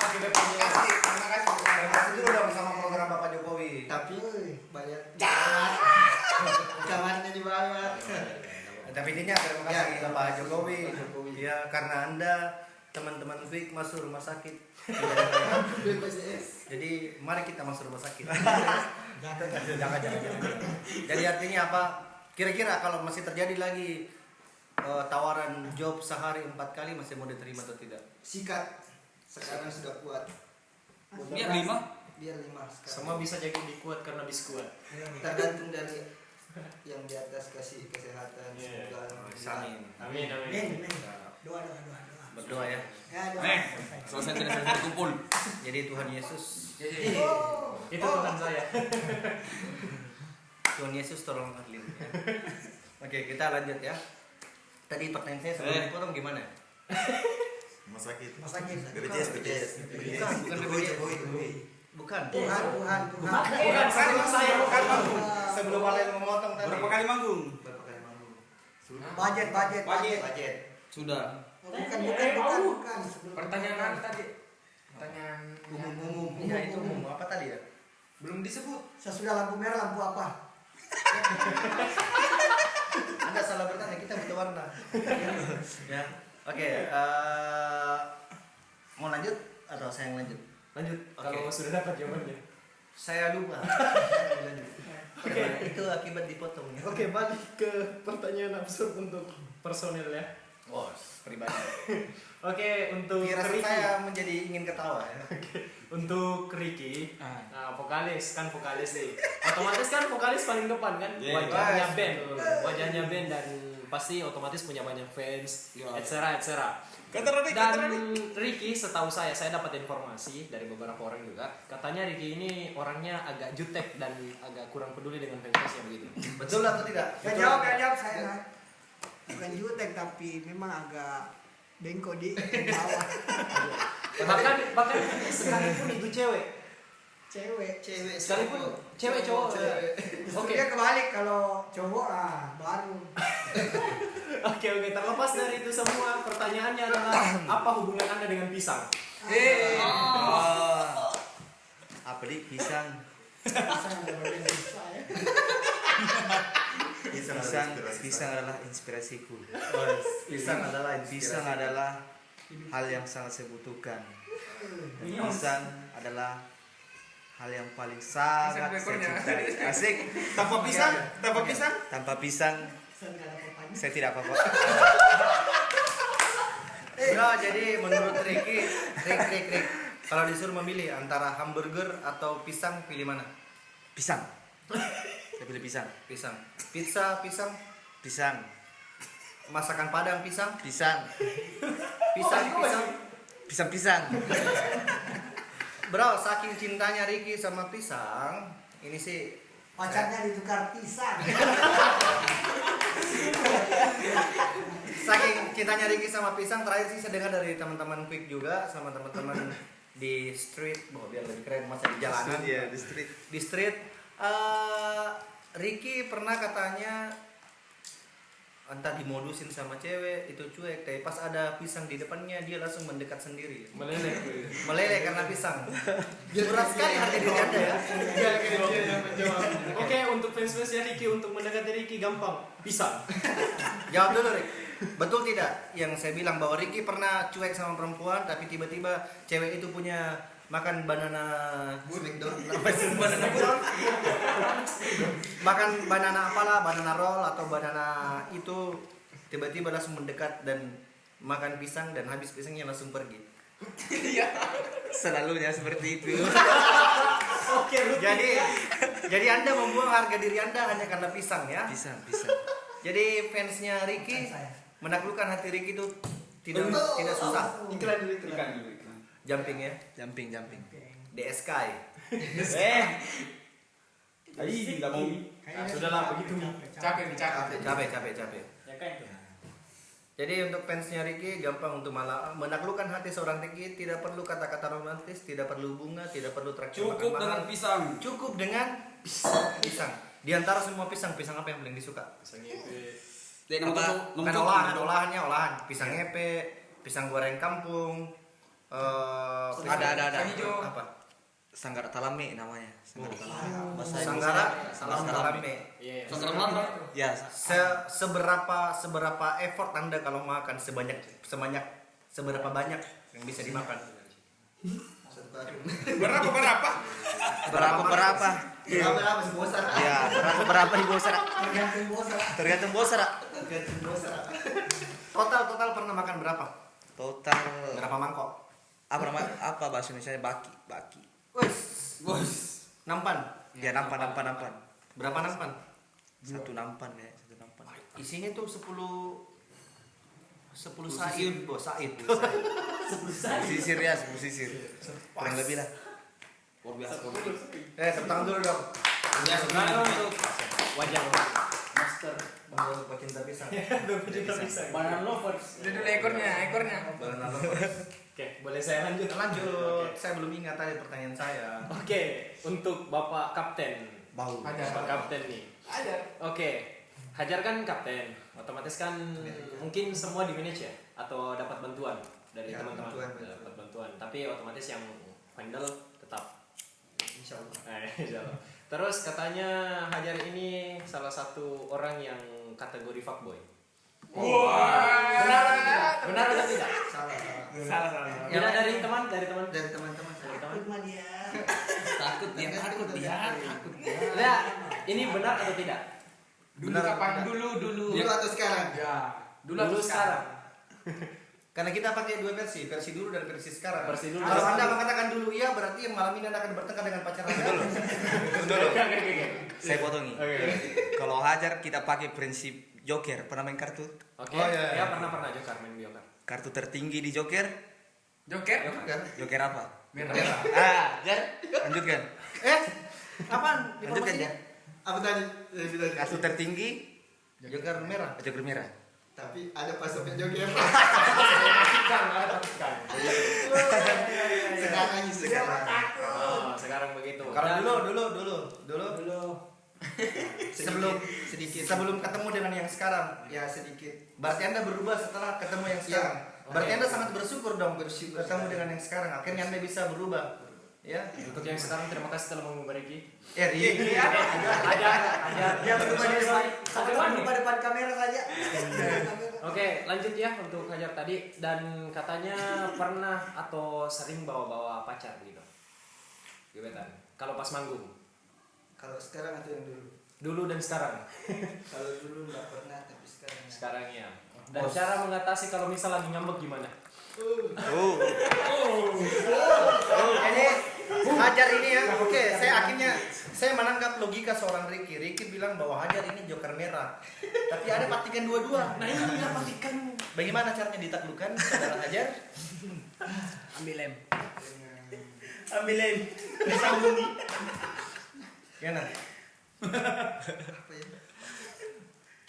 pakai BPJS? Terima kasih dulu dong sama program Bapak Jokowi. Tapi bayar kamarnya dibayar. Tapi intinya terima kasih Bapak Jokowi. Ya karena Anda teman-teman Fik masuk rumah sakit. Jadi mari kita masuk rumah sakit. Jangan. Jadi artinya apa? Kira-kira kalau masih terjadi lagi tawaran job sehari 4 kali masih mau diterima atau tidak? Sikat. Sekarang sudah kuat. Biar 5. Biar 5 sekarang. Semua bisa jadi dikuat karena biskuat. Tergantung dari yang di atas kasih kesehatan. Semoga Amin. Amin. Doa. Berdoa ya. Ya, doa. Selesai kumpul. Jadi Tuhan Yesus, Itu Tuhan saya. Tuhan Yesus tolong Arlin. Oke, kita lanjut ya. Tadi pertanyaan saya sebelum dipotong gimana? Rumah sakit. Rumah sakit. BPJS. Bukan BPJS. Bukan. Tuhan. Bukan saya bukan. Sebelum kalian memotong tadi. Berapa kali manggung? Budget. Sudah. Bukan. Pertanyaan tadi. Pertanyaan umum. Iya itu umum. Apa tadi ya? belum disebut. Sesudah lampu merah, lampu apa? Anda salah bertanya, kita butuh warna. Ya. Oke, mau lanjut atau saya yang lanjut? Lanjut. Oke. Kalau sudah dapat jawabannya. Saya lupa. Oke, itu akibat dipotong ya. Oke, balik ke pertanyaan absurd untuk personil ya. Oh, pribadi. Oke, untuk Kira Ricky. saya menjadi ingin ketawa ya. Untuk Ricky, nah, vokalis nih. Otomatis kan vokalis paling depan kan, wajahnya band dan pasti otomatis punya banyak fans, etc. Dan Ricky, setahu saya dapat informasi dari beberapa orang juga, katanya Ricky ini orangnya agak jutek dan agak kurang peduli dengan fansnya begitu. Betul atau tidak? Gak jawab saya. Bukan jutek tapi memang agak bengkok di bawah. Bahkan sekalipun itu cewek Cewek. Sekalipun cewek cowok. Oke. Dia kebalik kalau cowok baru. Oke, terlepas dari itu semua, pertanyaannya adalah apa hubungan Anda dengan pisang? Apa di pisang? Pisang adalah inspirasiku. Pisang adalah Pisang adalah hal yang sangat saya butuhkan. Dan pisang adalah hal yang paling sangat saya cintai. Asik. Tanpa pisang, tanpa pisang. Tanpa pisang saya tidak apa-apa. Bro, jadi menurut Ricky, Rick, kalau disuruh memilih antara hamburger atau pisang, pilih mana? Pisang. Saya pilih pisang. Pisang. Pizza, pisang. Pisang. Masakan Padang, pisang. Pisang. Pisang. Pisang. Bro, saking cintanya Ricky sama pisang, ini sih Pacarnya ditukar pisang. saking cintanya Ricky sama pisang, terakhir sih saya dengar dari teman-teman Quick juga sama teman-teman di street, biar lebih keren masa di jalanan. Iya, di street. Di street, Ricky pernah katanya entah dimodusin sama cewek itu cuek, tapi pas ada pisang di depannya dia langsung mendekat sendiri. Meleleh karena pisang. Berat sekali harga diri Anda ya. Oke, untuk fans-fansnya Ricky, untuk mendekati Ricky gampang, pisang. Jawab dulu, Rick. Betul tidak yang saya bilang bahwa Ricky pernah cuek sama perempuan tapi tiba-tiba cewek itu punya makan banana makan banana apalah, banana roll atau banana itu, tiba-tiba langsung mendekat dan makan pisang dan habis pisangnya langsung pergi. Selalunya seperti itu. Oke, Jadi Anda membuang harga diri Anda hanya karena pisang ya. Pisang. Jadi fansnya Ricky menaklukkan hati Ricky itu tidak susah. Iklan dulu. Jumping ya. Jumping. DSK. Tidak mau. Sudahlah begitu. Capek. Capek. Ya kan itu. Jadi untuk fansnya Ricky gampang untuk malah menaklukkan hati seorang Ricky, tidak perlu kata-kata romantis, tidak perlu bunga, tidak perlu traktir makan Cukup mahal. dengan pisang. Cukup dengan pisang. Di antara semua pisang apa yang paling disuka? Dan Kan olahan. Pisang epe, pisang goreng kampung. Ada. hijau. Apa? Sanggara talame namanya. Bahasa Sanggara, salam talame. Iya. Sanggara Melamba. Ya, Seberapa effort Anda kalau makan seberapa banyak yang bisa dimakan? Berapa? berapa? Berapa sih bosar? Ya, berapa di bosar? Tergantung bos. Tergantung bosar. Total pernah makan berapa? Total Berapa mangkok? apa bahasa Indonesia baki. Wes. Nampan. Ya, nampan. Berapa nampan? Satu nampan. Isinya tuh 10 said, bos, said. Sisir. Kurang lebih lah. Luar biasa. Tepuk tangan dulu dong. Sekarang untuk wajah Master untuk pecinta pisang. Banana lovers. Dulu ekornya. Banana lovers. Oke, boleh saya lanjut? Lanjut. Saya belum ingat tadi pertanyaan saya. Oke, untuk Bapak Kapten. Bau. Bapak Kapten nih. Oke, Hajar kan kapten, otomatis kan mungkin semua di manage ya, atau dapat bantuan dari Ya, teman-teman, bantuan. dapat bantuan. Tapi otomatis yang handle tetap. Insya Allah. Insya Allah. Terus katanya Hajar ini salah satu orang yang kategori fuckboy. Benar atau tidak? Salah. Tidak dari teman. Dari teman-teman. Takut dia. Nah, ini benar atau tidak? Dulu kapan? Dulu. Dulu atau sekarang? Ya. Dulu sekarang. Karena kita pakai dua versi dulu dan versi sekarang. Versi dulu. Kalau Anda mengatakan dulu iya, berarti yang malam ini Anda akan bertengkar dengan pacar Anda. Dulu. Saya potongi. Kalau Hajar kita pakai prinsip Joker. Pernah main kartu? Oke. Oh, iya. Ya pernah Joker main Joker. Kartu tertinggi di Joker. Joker. Joker apa? Merah. Jar, lanjutkan. Apaan? Lanjutkan ya. Apa tadi? Kartu tertinggi Joker merah. Joker merah. Tapi ada pasoknya joget. Sekarang. Oh, sekarang begitu. Kalau dulu sebelum ketemu dengan yang sekarang, Ya sedikit. berarti Anda berubah setelah ketemu yang sekarang. Berarti Anda sangat bersyukur dong ketemu dengan yang sekarang. Akhirnya Anda bisa berubah. Ya. Untuk yang sekarang terima kasih telah mengubah Ricky. Ricky. Ada. Dia berubah dari Sampai berubah depan kamera saja. Oke, lanjut ya untuk Hajar tadi, dan katanya pernah atau sering bawa-bawa pacar gitu. Gebetan. Kalau pas manggung. Kalau sekarang atau yang dulu? Dulu dan sekarang. Kalau dulu nggak pernah, tapi sekarang. Sekarang ya. Dan cara mengatasi kalau misal lagi ngambek gimana? Jadi Hajar ini ya. Oke, saya menangkap logika seorang Ricky. Ricky bilang bahwa Hajar ini joker merah. Tapi ada patikan dua-dua. Nah ini dia patikan. Bagaimana caranya ditaklukkan, saudara Hajar? Ambil lem. Sambungi. Gimana? Apa ya?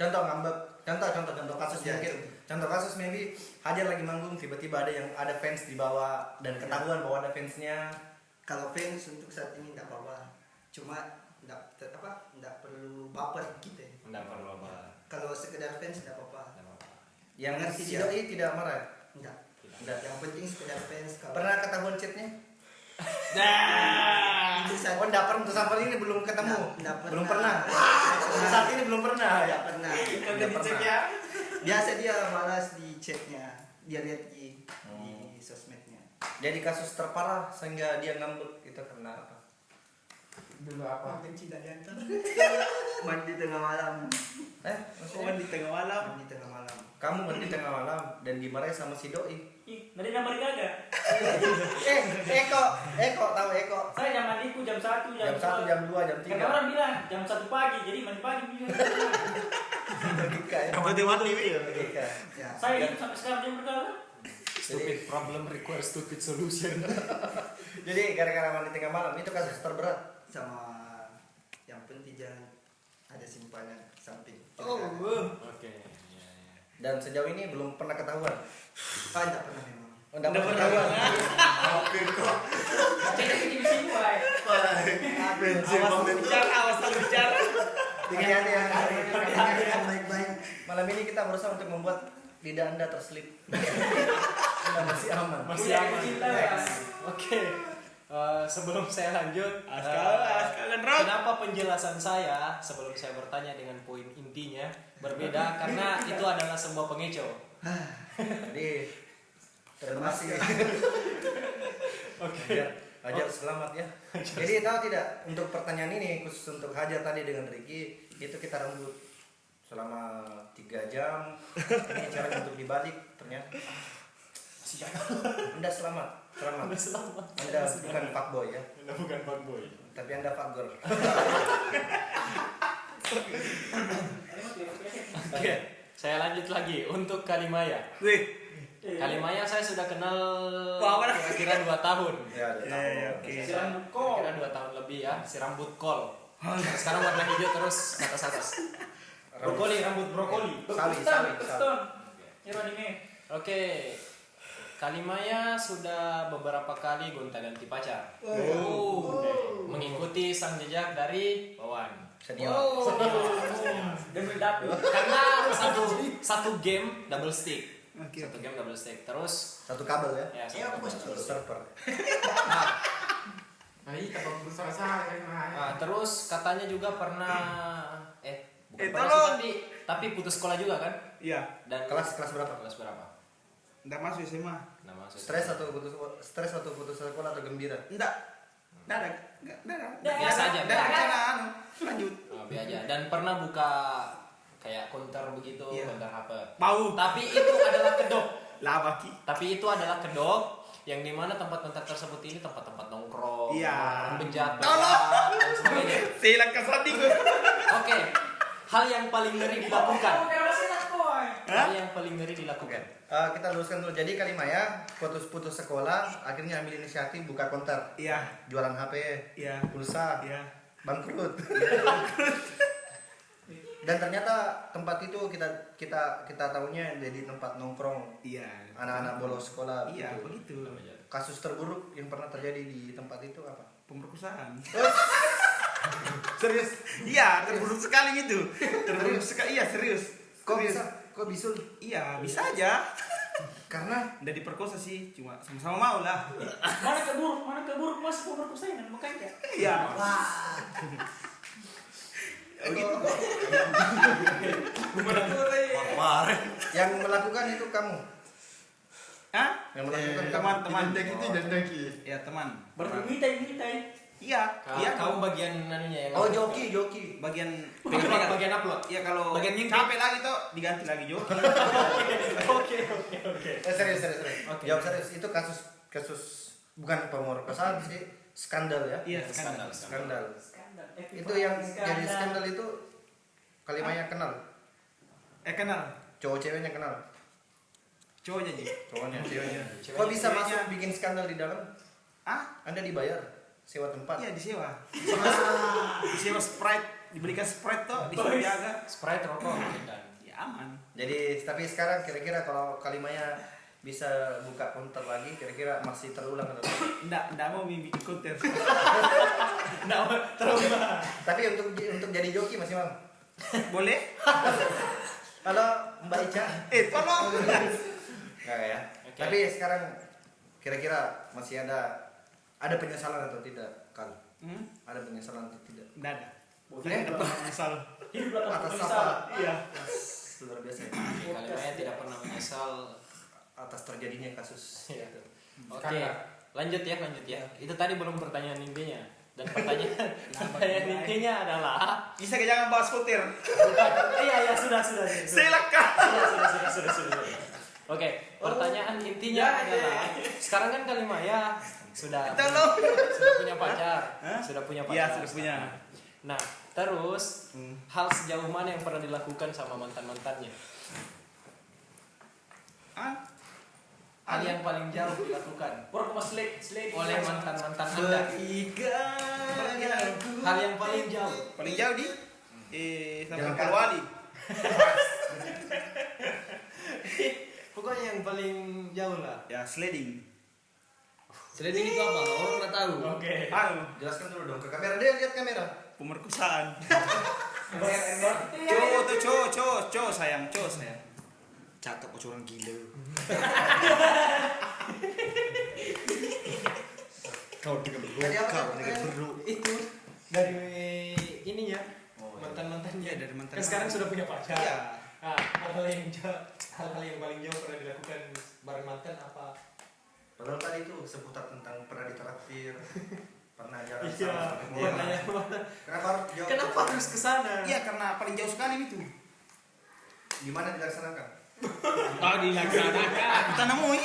Contoh ngambek. Contoh kasus mungkin. Contoh kasus maybe Hajar lagi manggung, tiba-tiba ada fans di bawah dan ketahuan bahwa ada fansnya. Kalau fans untuk saat ini nggak apa-apa. Cuma nggak perlu baper kita. Enggak perlu apa. Kalau sekedar fans nggak apa-apa. Yang Ngerti si dia. doi tidak marah. Nggak. Nggak. Yang penting sekedar fans. Kalau Pernah ketahuan chatnya? itu saat Oh, enggak pernah. Sampai ini belum ketemu. Nggak pernah. Belum pernah. Saat ini belum pernah. nggak pernah. Nggak pernah. Biasa dia balas di chatnya. Dia lihat di sosmednya. Jadi kasus terparah sehingga dia ngambek itu karena apa? Dulu apa? Benci dari antar. Mandi tengah malam. Maksudnya? Mandi tengah malam. Kamu mandi tengah malam dan dimarahi sama si doi. Ih, nanti namanya kagak. Eko tahu Eko. Saya jam mandiku jam 1, Jam 1, jam 2, jam 3. Kata orang bilang jam 1 pagi, jadi mandi pagi. Logika ya. Kamu mandi Logika. Ya. Saya hidup sampai sekarang dia berkata. Stupid problem requires stupid solution. Jadi gara-gara mandi tengah malam itu kasus terberat. Sama yang penting jangan ada simpanan samping. Oke. Ya. Dan sejauh ini belum pernah ketahuan. Tidak pernah memang. Enggak pernah ketahuan. Jadi di sini mulai. Awas bicara. Hati-hati ya. Baik-baik. Malam ini kita berusaha untuk membuat lidah Anda terselip. Anda masih aman. Masih aman. Oke. Sebelum saya lanjut, kenapa penjelasan saya sebelum saya bertanya dengan poin intinya berbeda? Karena itu adalah sebuah pengecoh. Jadi terima kasih. Oke. Hajar selamat ya. Jadi tahu tidak untuk pertanyaan ini khusus untuk Hajar tadi dengan Ricky itu kita rembut selama 3 jam. Ini cara untuk dibalik ternyata. Anda selamat. Anda bukan fuckboy ya. Anda bukan fuckboy. Tapi Anda fuckgirl. Oke, saya lanjut lagi untuk Kalimaya. Kalimaya saya sudah kenal kira-kira 2 tahun. Ya, Si rambut kol. Kira 2 tahun lebih ya, si rambut kol. Sekarang warna hijau terus ke atas. Brokoli, rambut brokoli. Sawi. Stone. Hero anime. Oke. Kalimaya sudah beberapa kali gonta-ganti pacar. Mengikuti sang jejak dari Wawan. Senior. Demi dapur. Karena satu game double stick. Satu game double stick. Terus Satu kabel ya. satu double stick. Server. Terus katanya juga pernah bukan pada sih, tapi putus sekolah juga kan? Iya, Dan Kelas berapa? Kelas berapa? enggak masuk SMA. Nama Stres atau putus sekolah atau gembira? Enggak ada. Biasa aja. Lanjut. Biasa aja. Dan pernah buka kayak counter begitu, counter HP. Bau. Tapi itu adalah kedok. Lava ki. Tapi itu adalah kedok yang dimana tempat-tempat tersebut ini tempat-tempat nongkrong, Iya. penjahat, dan sebagainya. Silang kesading. Oke, hal yang paling ngeri dilakukan. Hah? Hal yang paling ngeri dilakukan. Kita luruskan dulu. Jadi Kalimaya putus sekolah, akhirnya ambil inisiatif buka konter, Iya. jualan HP, Iya. pulsa, Iya. bangkrut. Dan ternyata tempat itu kita tahunya jadi tempat nongkrong Iya. anak-anak bolos sekolah. Iya, begitu. begitu. Kasus terburuk yang pernah terjadi di tempat itu apa? Pemerkosaan. Serius? Iya, terburuk sekali gitu. Terburuk sekali. Iya, serius. Kok bisa? Kok bisul? Iya, bisa aja. Karena Udah diperkosa sih, cuma sama-sama mau lah. Mana keburuk masuk pemerkosaan makanya. Iya. Wah. begitu. Kemarin. Yang melakukan itu kamu. Hah? Yang melakukan Teman-teman. Ya. Ya, teman. Berarti kita. Iya, iya. Kamu bagian anunya ya. Oh, joki. Bagian Bagian upload. ya kalau Bagian ngintip. capek lagi tuh diganti lagi joki. Oke. Serius. Oke. Jawab serius. Itu kasus bukan pemerkosaan sih, skandal ya. Iya, Skandal. Skandal. Itu yang jadi skandal itu Kalimaya kenal. Kenal. Cowok ceweknya kenal. Cowoknya aja. Cowoknya, ceweknya. Ceweknya. Kok bisa Ceweknya. masuk bikin skandal di dalam? Anda dibayar sewa tempat. Iya, disewa. Disewa Sprite, diberikan Sprite tuh, disuruh jaga. Sprite rokok dan Ya aman. Jadi tapi sekarang kira-kira kalau Kalimaya bisa buka counter lagi, kira-kira masih terulang atau tidak? Nggak mau bikin konten. Tapi untuk jadi joki masih mau. Boleh? Halo Mbak Ica. Tolong. Enggak ya. Oke. Tapi sekarang kira-kira masih ada penyesalan atau tidak, Kal? Ada penyesalan atau tidak? Nggak ada. Boleh Misal. Hidup atas menyesal. apa? Iya. Luar biasa. Kalimaya tidak pernah menyesal. Atas terjadinya kasus. Iya. Oke, lanjut ya. Itu tadi belum pertanyaan intinya. Dan pertanyaan intinya adalah Bisa jangan bahas kutir. iya sudah. Silakan. Sudah. Oke, pertanyaan intinya adalah sekarang kan Kalimaya sudah punya pacar. Sudah punya pacar. Iya, sudah punya. Nah, terus hal sejauh mana yang pernah dilakukan sama mantan-mantannya? Hal yang paling jauh dilakukan oleh mantan-mantan Anda. Hal yang paling jauh. Paling jauh di sampai Jalan Kalwali. Pokoknya yang paling jauh lah. Ya, sliding. Sliding itu apa? Orang nggak tahu. Oke. Jelaskan dulu dong ke kamera. Dia lihat kamera. Pemerkosaan. Cowok Cowok sayang. Cakep orang gila. Kau dengan Tadi apa? Itu dari ininya mantan-mantannya Dari mantan. kan sekarang sudah punya pacar. Iya. Nah, hal-hal yang paling jauh pernah dilakukan bareng mantan apa? Padahal tadi itu seputar tentang pernah ditraktir, pernah jalan Iya. sama. Nanya mana? Kenapa harus ke sana? Iya, karena paling jauh sekali itu. Gimana dilaksanakan? Kita nemui.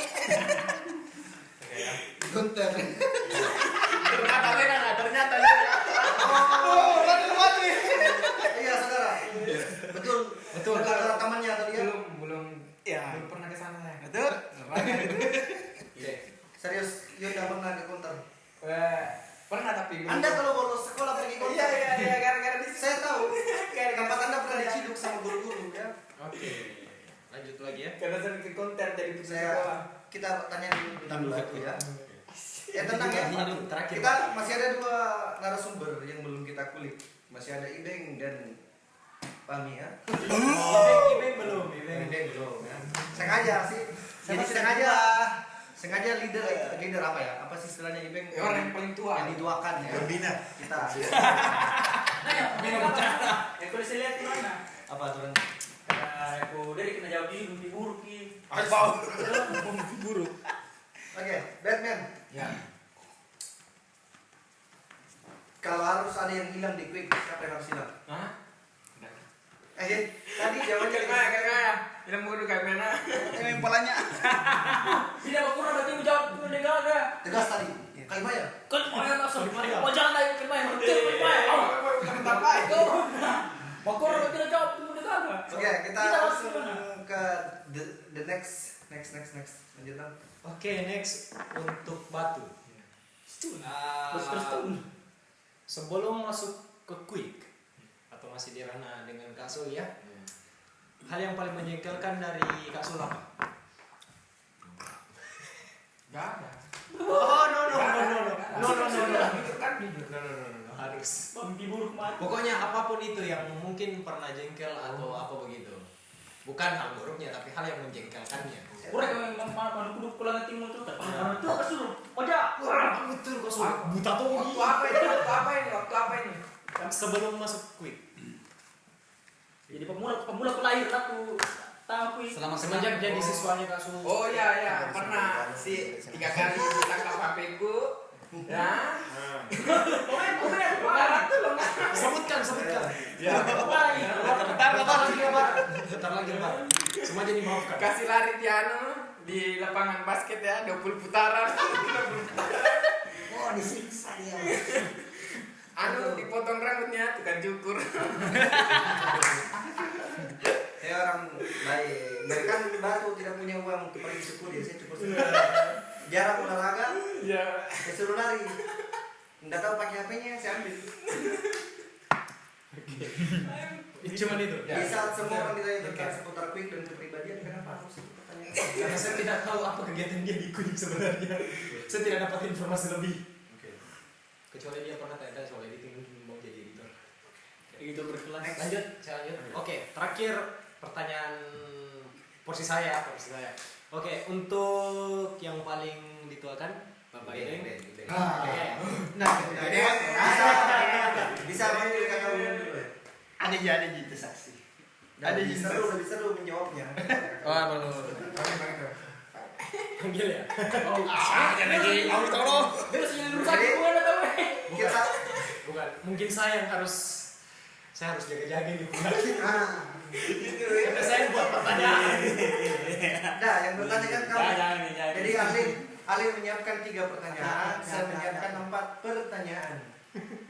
Gunter. Ternyata. Iya saudara. Betul. Ada rekamannya atau dia? Belum Ya. pernah ke sana. Betul. Serius, Yun nggak pernah ke counter. Pernah tapi Anda kalau bolos sekolah pergi counter. Iya, gara-gara di Saya tahu. Tempat Anda pernah diciduk sama guru-guru ya. Oke. Lanjut lagi ya. karena sering ke konten jadi putus Saya sekolah. kita tanya dulu satu ya. Ya tenang ya. Terakhir. Kita masih ada 2 narasumber yang belum kita kulik. Masih ada Ibeng dan Pami ya. Ibeng belum. Ibeng belum ya. Sengaja sih. Jadi sengaja leader apa ya? Apa sih istilahnya Ibeng? Orang yang paling tua. Yang dituakan ya. Pembina. Kita. Bina bicara. Aku udah lihat di mana? Apa aturan? Aku dari kena jawab ini mimpi buruk ini. Buruk. Oke, Batman. Ya. Kalau harus ada yang hilang di quick, siapa yang harus hilang? Hah? Tadi jawabannya Kayak bilang mau kayak mana? Yang palanya. Tidak mau kurang berarti menjawab itu negara. tegas tadi. Kalimaya. Kan mau yang langsung. Mau jangan lagi ke main. Mau kurang berarti menjawab itu negara. Oke, kita langsung ke the next. Lanjutan. Oke, next untuk batu. Terus. Sebelum masuk ke quick atau masih di ranah dengan Kak Sul ya. Hal yang paling menjengkelkan dari Kak Sul apa? Gak ada. Oh no harus. Mimpi buruk mati. Pokoknya apapun itu yang mungkin pernah jengkel atau apa begitu. Bukan hal buruknya tapi hal yang menjengkelkannya. Kurang yang mana kudu pulang timur tuh kan. Itu apa suruh? Oja. Betul kok Sul. Buta tuh. Waktu apa ini? Sebelum masuk quick. Jadi pemula pelahir aku tahu Selama Semenjak jadi siswanya Kak Sul. Oh iya, pernah si 3 kali ditangkap HP-ku. Ya. Sebutkan. Ya. Bentar lagi Pak. Semua jadi maafkan. Kasih lari di di lapangan basket ya, 20 putaran. Oh, disiksa dia. Dipotong rambutnya tukang cukur. Saya orang baik. Mereka kan baru tidak punya uang untuk pergi cukur, jadi saya cukur sendiri. Jarang olahraga, Ya. saya suruh lari. Nggak tahu pakai HP-nya, saya ambil. Cuman itu. Di saat semua orang ditanya tentang seputar quick dan kepribadian, kenapa harus itu pertanyaan? Karena saya tidak tahu apa kegiatan dia di quick sebenarnya. Saya tidak dapat informasi lebih. Kecuali dia pernah tanya soal editing mungkin mau jadi editor. Kayak gitu berkelas. Lanjut, saya lanjut. Oke, terakhir pertanyaan porsi saya. Oke, untuk yang paling dituakan Bapak Ideng. Oke. Bisa panggil kakak Ulun dulu ya? Ada gitu saksi. Lebih seru menjawabnya. Oh, belum. Panggil ya. Aku tahu loh. Jadi, kita Bukan, mungkin saya harus jaga-jaga di bulan. Karena saya buat pertanyaan. Nah, yang bertanya kan kamu. Jangan. Jadi Ali menyiapkan 3 pertanyaan, saya menyiapkan 4 pertanyaan.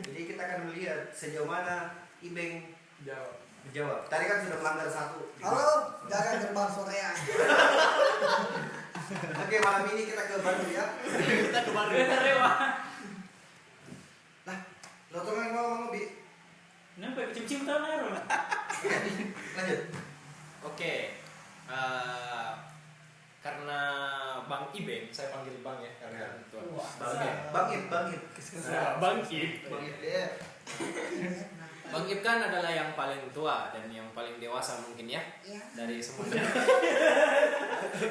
Jadi kita akan melihat sejauh mana Ibeng menjawab. Tadi kan sudah melanggar 1. Halo, jaga gerbang sorean. Oke, malam ini kita ke Bandung ya. Kita ke Bandung. Nah, lo tuh yang mau Bi. Nampak kecil-kecil tahu nero. Lanjut. Oke. Karena Bang Ibeng, saya panggil Bang ya karena tua. Bang Ib. Bang Ib. Ya. Bang Ib kan adalah yang paling tua dan yang paling dewasa mungkin ya dari semuanya.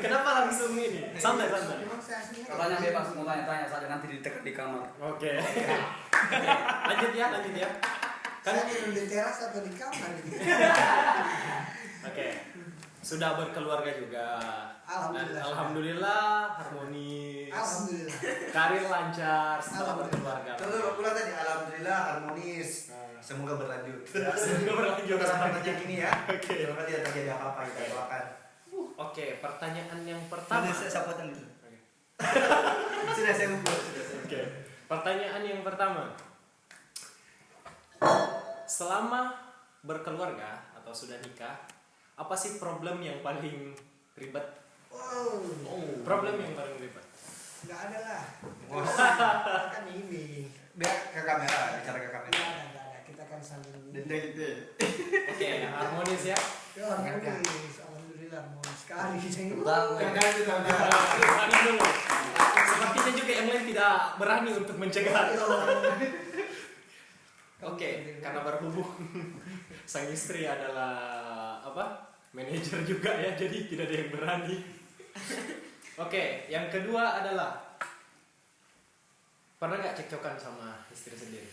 Kenapa langsung ini? Santai. Memang saya sendiri. Katanya bebas mau tanya saja nanti ditekan di kamar. Oke. Lanjut ya. Kan di teras atau di kamar gitu. Oke. Sudah berkeluarga juga. Alhamdulillah. Alhamdulillah harmonis. Alhamdulillah. Karir lancar setelah berkeluarga. Tuh, pulang tadi alhamdulillah harmonis. Semoga berlanjut. Semoga berlanjut. Kita pertanyaan ini ya. Oke. Semoga tidak terjadi apa-apa kita doakan. Oke, pertanyaan yang pertama. Saya sapotan dulu. Sudah saya ngumpul. Oke. Pertanyaan yang pertama. Selama berkeluarga atau sudah nikah, apa sih problem yang paling ribet? Problem yang paling ribet. Enggak ada lah. Kan ini. Biar ke kamera, bicara ke kamera. Enggak ada. Kita kan saling. Dendeng gitu. Oke, harmonis ya. Ya, harmonis. Alhamdulillah harmonis sekali. Berani dulu. Sepertinya juga yang lain tidak berani untuk mencegah. Oke, karena berhubung sang istri adalah manajer juga ya, jadi tidak ada yang berani. Oke, yang kedua adalah pernah nggak cekcokan sama istri sendiri?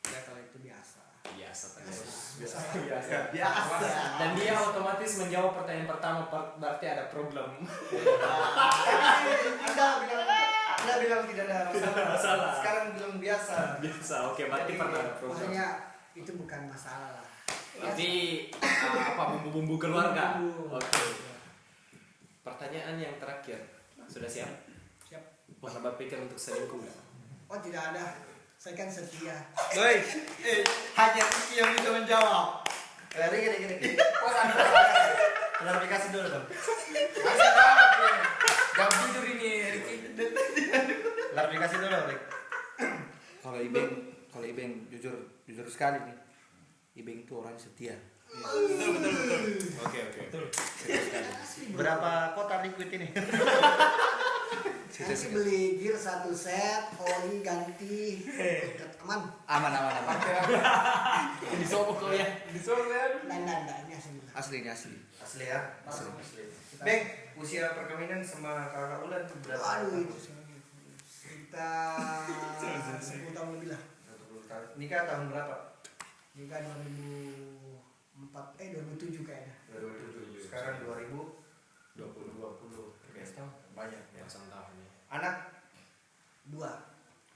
Ya kalau itu biasa. Biasa. Biasa. Dan dia otomatis menjawab pertanyaan pertama, berarti ada problem. Anda bilang tidak ada Masalah. Sekarang bilang biasa. Biasa. Oke, berarti pernah ada problem. Maksudnya itu bukan masalah lah. Berarti bumbu-bumbu keluarga. Bumbu. Oke. Pertanyaan yang terakhir, sudah siap? Siap. Pernah berpikir untuk selingkuh nggak? Oh tidak ada. Saya kan setia. Doi, hanya Riki yang bisa menjawab. Gini. Klarifikasi dulu dong. Gak tidur ini, Ricky. Klarifikasi dulu, Rick. Kalau Ibeng jujur sekali nih. Ibeng itu orang setia. Oke. Berapa kota liquid ini? Nanti beli gear 1 set, oli ganti, aman. Disobok kau ya. Nah, ini asli. Asli ya? Asli. Beng, usia perkawinan sama kakak Ulan tuh berapa? Aduh, itu sekitar 10 tahun lebih lah. 20 tahun. Nikah tahun berapa? Nikah 2007 kayaknya. 2007. Sekarang 2020. Banyak ya. Belasan tahun ya. Anak 2.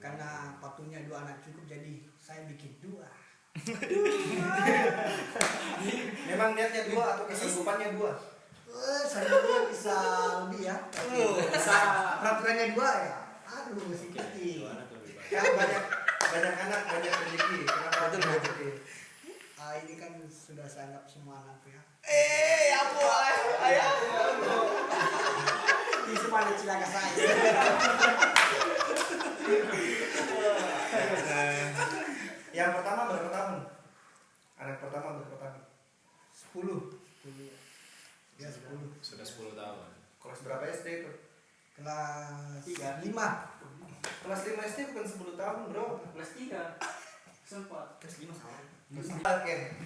Karena patunya 2 anak cukup, jadi saya bikin 2. memang niatnya 2 atau kesanggupannya 2? Saya bisa lebih ya. Bisa peraturannya 2 ya. Aduh, sikit. Kan banyak anak, banyak rezeki. Kenapa betul? Ini kan sudah saya anggap semua anakku ya. Ayah. Ini semua cilaka saya. Yang pertama berapa tahun? Anak pertama berapa tahun? 10. Ya 10. Sudah 10 tahun. Kelas berapa SD itu? Kelas 5. Kelas 5 SD bukan 10 tahun bro. Kelas 3 sempat. Kelas 5 sama. Oke.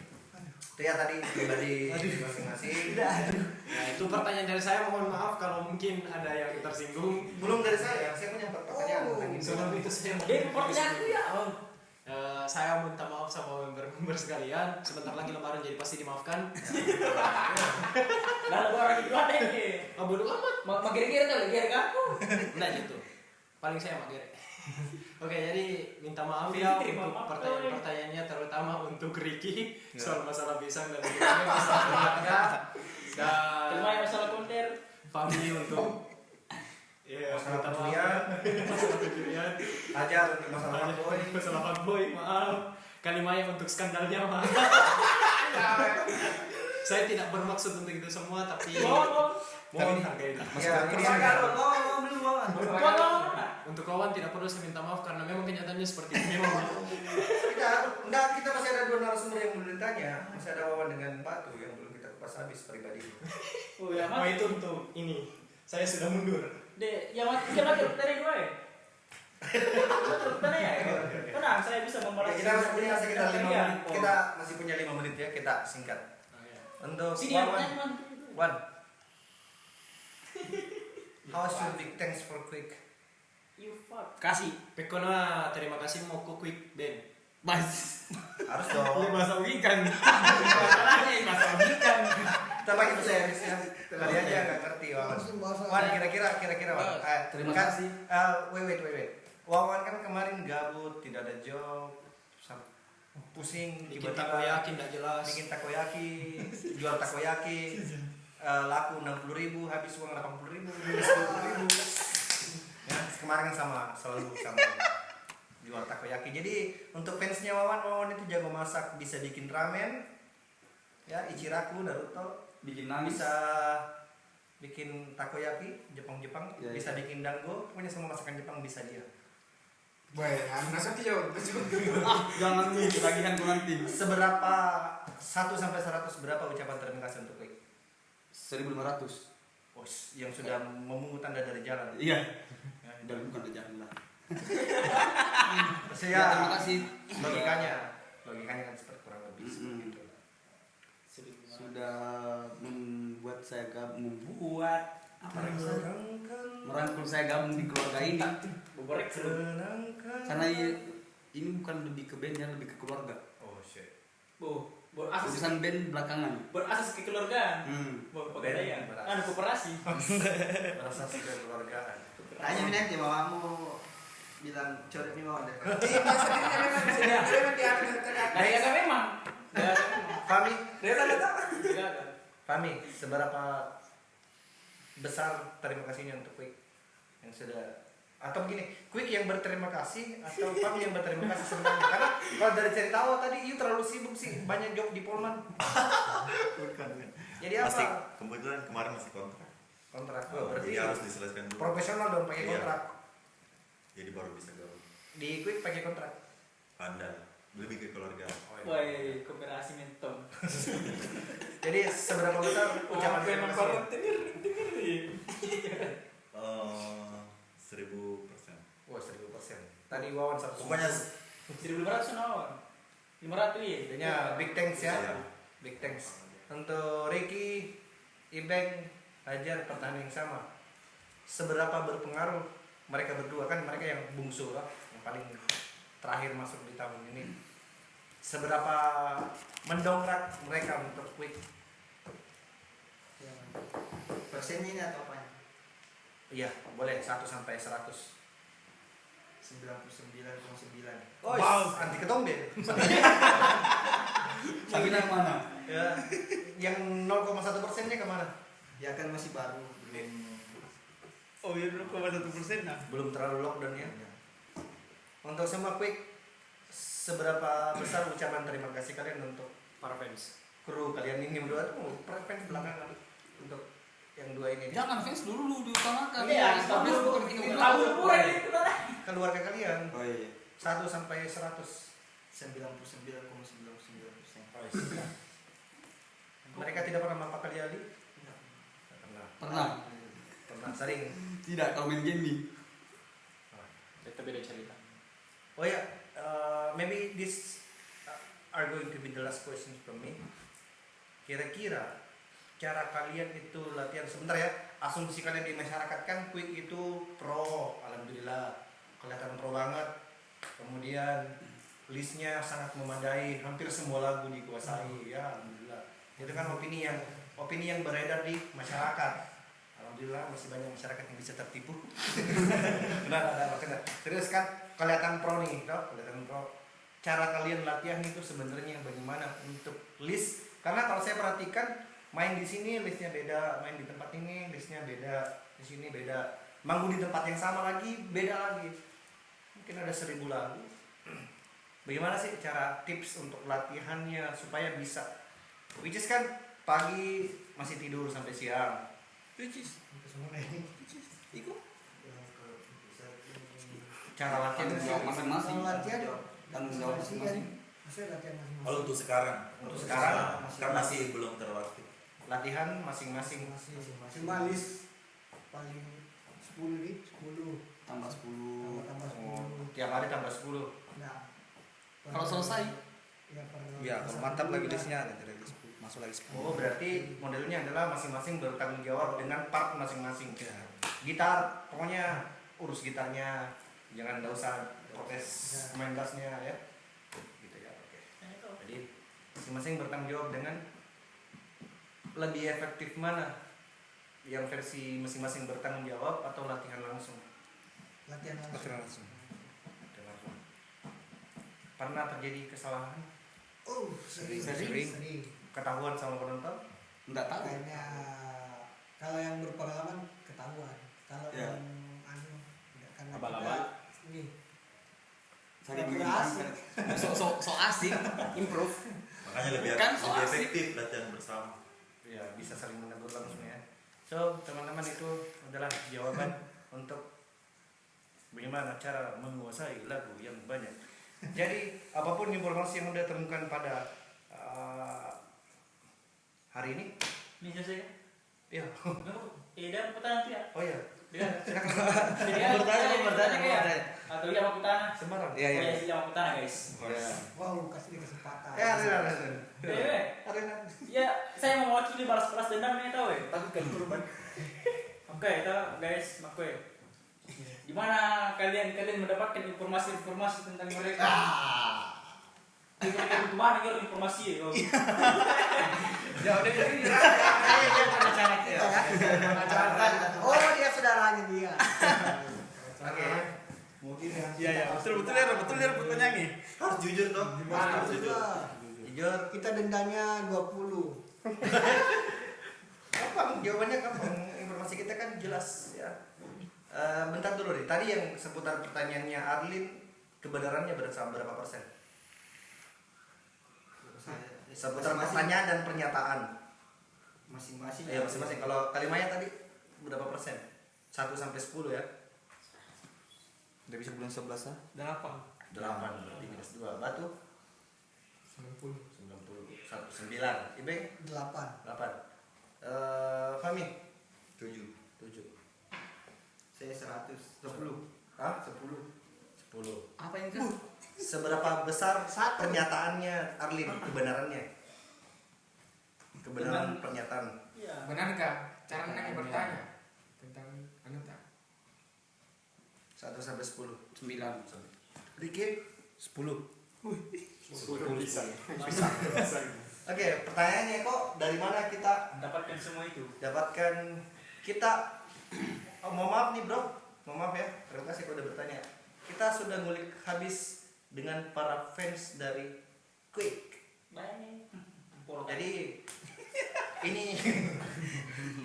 Itu ya tadi pribadi masing-masing. Nah itu pertanyaan dari saya, mohon maaf kalau mungkin ada yang tersinggung. Belum dari saya punya pertanyaan. Sebelum itu saya mau Pertanyaanku ya. saya minta maaf sama member sekalian. Sebentar lagi lebaran jadi pasti dimaafkan. Lalu orang itu ada ini. Bodoh amat. Magir-gir tuh, gir aku. Nah gitu. Paling saya magir. Oke, jadi minta maaf ya untuk pertanyaan-pertanyaannya, terutama untuk Ricky soal masalah pisang dan masalah keluarga dan masalah konter. Fahmi untuk masalah minta maaf. masalah pencurian, ajar untuk masalah fuckboy, maaf. Kalimaya untuk skandalnya, maaf. Saya tidak bermaksud untuk itu semua, tapi mohon hargai. Untuk kawan tidak perlu saya minta maaf karena memang kenyataannya seperti itu. Enggak, kita masih ada 2 narasumber yang belum ditanya. Masih ada Wawan dengan Batu yang belum kita kupas habis pribadi. Oh itu untuk ini. Saya sudah mundur. Yang mati dari 2 ya? Tenang, saya bisa membalas. Kita masih punya sekitar 5 menit. Kita masih punya 5 menit ya, kita singkat. Untuk Wan. How should big thanks for quick? You fuck. Kasih. Pekona terima kasih mau ku quick Ben. Mas. Harus dong. Bahasa weekend. Bahasa weekend. Kita pakai bahasa Indonesia. Kali aja nggak ngerti Wawan. Wan kira-kira Wan. Terima Kan, kasih. Wait. Wawan kan kemarin gabut, tidak ada job, pusing, Bikin tiba-tiba takoyaki nggak jelas. bikin takoyaki, jual takoyaki, laku 60.000, habis uang 80.000, minus 20.000. Ya, kemarin kan selalu sama jual takoyaki. Jadi untuk fansnya Wawan itu jago masak, bisa bikin ramen, ya Ichiraku, Naruto, Bikin nangis. bisa bikin takoyaki Jepang, Ya, bisa bikin dango, pokoknya semua masakan Jepang bisa dia. Jangan nih tagihan gue nanti. Seberapa 1 sampai 100 berapa ucapan terima kasih untuk Quick? 1.500. Yang sudah memungut Anda dari jalan. Iya. Dan bukan ada jalan lah. Saya Terima kasih. logikanya kan seperti kurang lebih seperti itu. Sudah membuat saya merangkul saya gabung di keluarga ini. Karena ini bukan lebih ke band ya, lebih ke keluarga. Oh shit. Berasas Urusan band belakangan. berasas kekeluargaan. Band Anu koperasi. Merasa sudah keluargaan. Tanya nanti mamamu bilang coret nih mau deh. Nah, memang. Fami, seberapa besar terima kasihnya untuk Quick yang sudah, atau begini, Quick yang berterima kasih atau Fami yang berterima kasih sebenarnya? Karena kalau dari cerita awal tadi, you terlalu sibuk sih, banyak job di Polman. Bukan. Jadi apa? Masih, kebetulan kemarin masih kontrak. Kontrak. Jadi harus diselesaikan dulu. Profesional dong pakai Iya. kontrak. Jadi baru bisa gabung. Di Quick pakai kontrak. Pandai. lebih ke keluarga. Woi, kooperasi mentong. Jadi seberapa besar ucapan terima kasih? Dengar. 1000%. Wah 1000%. Tadi Wawan 100. Pokoknya 1.500 naon? 500 ya. Intinya big thanks ya. Iya. Big thanks. Untuk Ricky, Ibeng, Hajar pertanyaan yang sama. Seberapa berpengaruh mereka berdua, kan mereka yang bungsu lah, yang paling terakhir masuk di tahun ini. Seberapa mendongkrak mereka untuk Quick? Persennya ini atau apa? Iya, boleh 1 sampai 100. 99,9. Oh, wow, anti ketombe. Tapi yang mana? Ya, yang 0,1%-nya kemana? Ya kan masih baru, belum. Oh iya 0,1% nah. Belum terlalu lockdown ya. Untuk semua Quick, seberapa besar ucapan terima kasih kalian untuk Para fans. kru kalian ini berdua tuh? Para fans belakangan untuk yang dua ini. Jangan fans dulu diutamakan. Iya, Fans tahu bukan kita tahu bilang. murah itu kan. Keluarga kalian Oh iya. 1 sampai 100. 99,99%. Mereka tidak pernah mapa kali Ali? Tidak pernah. Pernah. Pernah sering. Tidak kalau main game nih. Itu beda cerita. Oh ya, maybe this are going to be the last question from me. Kira-kira cara kalian itu latihan sebentar ya, asumsi kalian di masyarakat kan Quick itu pro, alhamdulillah kelihatan pro banget. Kemudian listnya sangat memadai, hampir semua lagu dikuasai ya, alhamdulillah. Itu kan opini yang beredar di masyarakat. Alhamdulillah masih banyak masyarakat yang bisa tertipu. Benar. Terus kan kelihatan pro nih, toh? Kelihatan pro. Cara kalian latihan itu sebenarnya bagaimana untuk list? Karena kalau saya perhatikan main di sini listnya beda, main di tempat ini listnya beda, di sini beda, manggung di tempat yang sama lagi beda lagi. Mungkin ada 1000 lagu. Bagaimana sih cara tips untuk latihannya supaya bisa? Which is kan pagi masih tidur sampai siang. Iku cara latihan Tanggung jawab masing-masing. Kalau latihan Tanggung jawab masing-masing. Maksudnya latihan masing-masing. Kalau untuk sekarang, kan masih belum terlalu aktif. latihan masing-masing. Cuma list paling 10 nih, 10 Tambah 10. tambah 10. Tiap hari tambah 10. Nah, Kalau selesai, ya Iya, kalau mantap lagi listnya nanti dari masuk lagi 10. Oh, berarti modelnya adalah masing-masing bertanggung jawab dengan part masing-masing. Gitar, pokoknya urus gitarnya, jangan nggak usah protes main bassnya ya. Gitu ya, oke. Jadi masing-masing bertanggung jawab dengan lebih efektif mana? Yang versi masing-masing bertanggung jawab atau latihan langsung? latihan langsung. Langsung. Latihan langsung. Pernah terjadi kesalahan? Sering. Ketahuan sama penonton? enggak tahu. Kayaknya kalau yang berpengalaman ketahuan. Kalau Ya. yang anu enggak, karena Abal-abal. kita ini Cari Yang begini berhasil. so asik, improve. Makanya lebih, Kan so lebih asik. efektif latihan bersama. Ya, bisa saling menegur langsung ya. So, teman-teman itu adalah jawaban untuk bagaimana cara menguasai lagu yang banyak. Jadi, apapun informasi yang udah temukan pada hari ini, Ini selesai. ya. Dan pertanyaan tuh ya. Oh ya, Bertanya. Atau dia mau kutana. Semarang. Iya, iya. Dia mau kutana guys. wow kasih dia kesempatan. Arena. Ya, saya mau mewakili balas-balas dendam nih tahu ya. Takutkan korban. Oke, itu guys, makwe. Di mana kalian mendapatkan informasi tentang mereka? Kalian kemana ngirim informasi ya? Ya udah ini. Oh, dia saudaranya dia. Oke. Mungkin ya. Iya, betul ya pertanyaan nih. Harus jujur dong. Harus jujur. Jujur. Kita dendanya 20. Gampang, jawabannya gampang. Informasi kita kan jelas ya. Bentar dulu nih. Tadi yang seputar pertanyaannya Arlin, kebenarannya berapa persen? Seputar pertanyaan dan pernyataan. Masing-masing. Iya, masing-masing. Kalau Kalimaya tadi berapa persen? 1 sampai 10 ya. Udah bisa bulan 11 ah. 8 berarti minus 2. Batu 9. Ibeng 8. 8. Fami 7. 7. Saya 100. 10. Hah? 10. 10. Apa yang kan? Seberapa besar pernyataannya Arlin, kebenarannya? Kebenaran pernyataan. Iya. Benarkah cara nanya bertanya tentang anu tak? 1 sampai 10. 9. Riki 10. 10 bisa. Oke, pertanyaannya kok dari mana kita Dapatkan semua itu. dapatkan kita mohon maaf nih bro, mohon maaf ya, terima kasih kalau udah bertanya. Kita sudah ngulik habis dengan para fans dari Quick. Baik. Jadi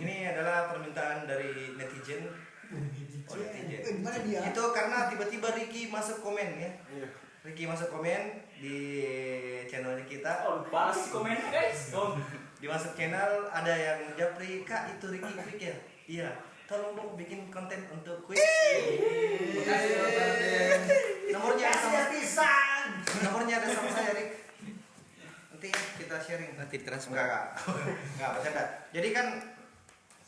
ini adalah permintaan dari netizen. Oh, netizen. Gimana dia? Itu karena tiba-tiba Ricky masuk komen ya. Ricky masuk komen di channelnya kita. Oh, balas komen guys. Oh. Di masuk channel ada yang japri, Kak itu Ricky Quick ya? Iya. Tolong dong bikin konten untuk Quick. Makasih Bapak Raden. Nomornya ada sama pisang. nomornya ada sama saya Rik. Nanti kita sharing. Nanti transfer. Enggak bercanda. Jadi kan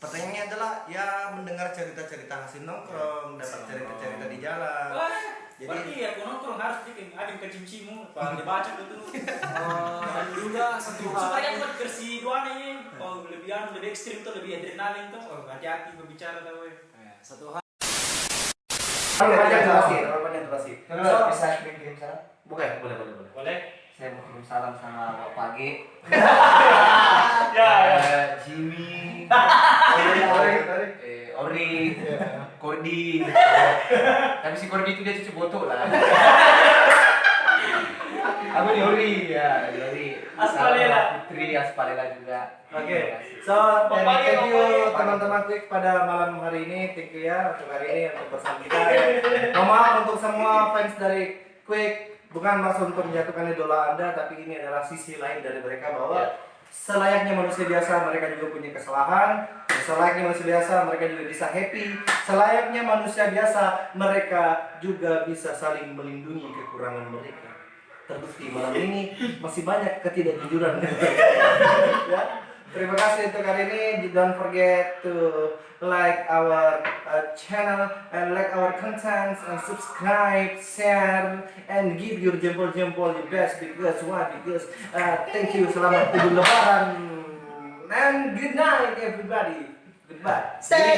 pertanyaannya adalah ya mendengar cerita-cerita hasil nongkrong, dapat cerita-cerita di jalan. Wah, Jadi- berarti ya kau nongkrong harus bikin ada kecium-cium, apa dibaca gitu. Dan juga satu Supaya hal buat bersih dua nih, kalau lebih lebih ekstrim tuh, lebih adrenalin tuh, oh, hati-hati berbicara tuh. satu hal Banyak durasi. So, Bisa kirim salam? boleh. Boleh? Saya mau kirim salam sama Bapak G. Jimmy. Ori. Kodi. Tapi si Kodi itu dia cucu botol lah. Aku di Ori ya, di Ori. Aspalela. Putri Aspalela juga. Oke, so thank you teman-teman Quick pada malam hari ini, thank you ya untuk hari ini untuk bersama kita. Mohon maaf untuk semua fans dari Quick, bukan maksud untuk menjatuhkan idola Anda, tapi ini adalah sisi lain dari mereka bahwa selayaknya manusia biasa mereka juga punya kesalahan, selayaknya manusia biasa mereka juga bisa happy, selayaknya manusia biasa mereka juga bisa saling melindungi kekurangan mereka. Terbukti malam ini masih banyak ketidakjujuran. Ya. Terima kasih untuk hari ini. Don't forget to like our channel and like our contents and subscribe, share, and give your jempol-jempol the best because why? Because thank you. Selamat Idul Lebaran and good night everybody. Goodbye. Stay.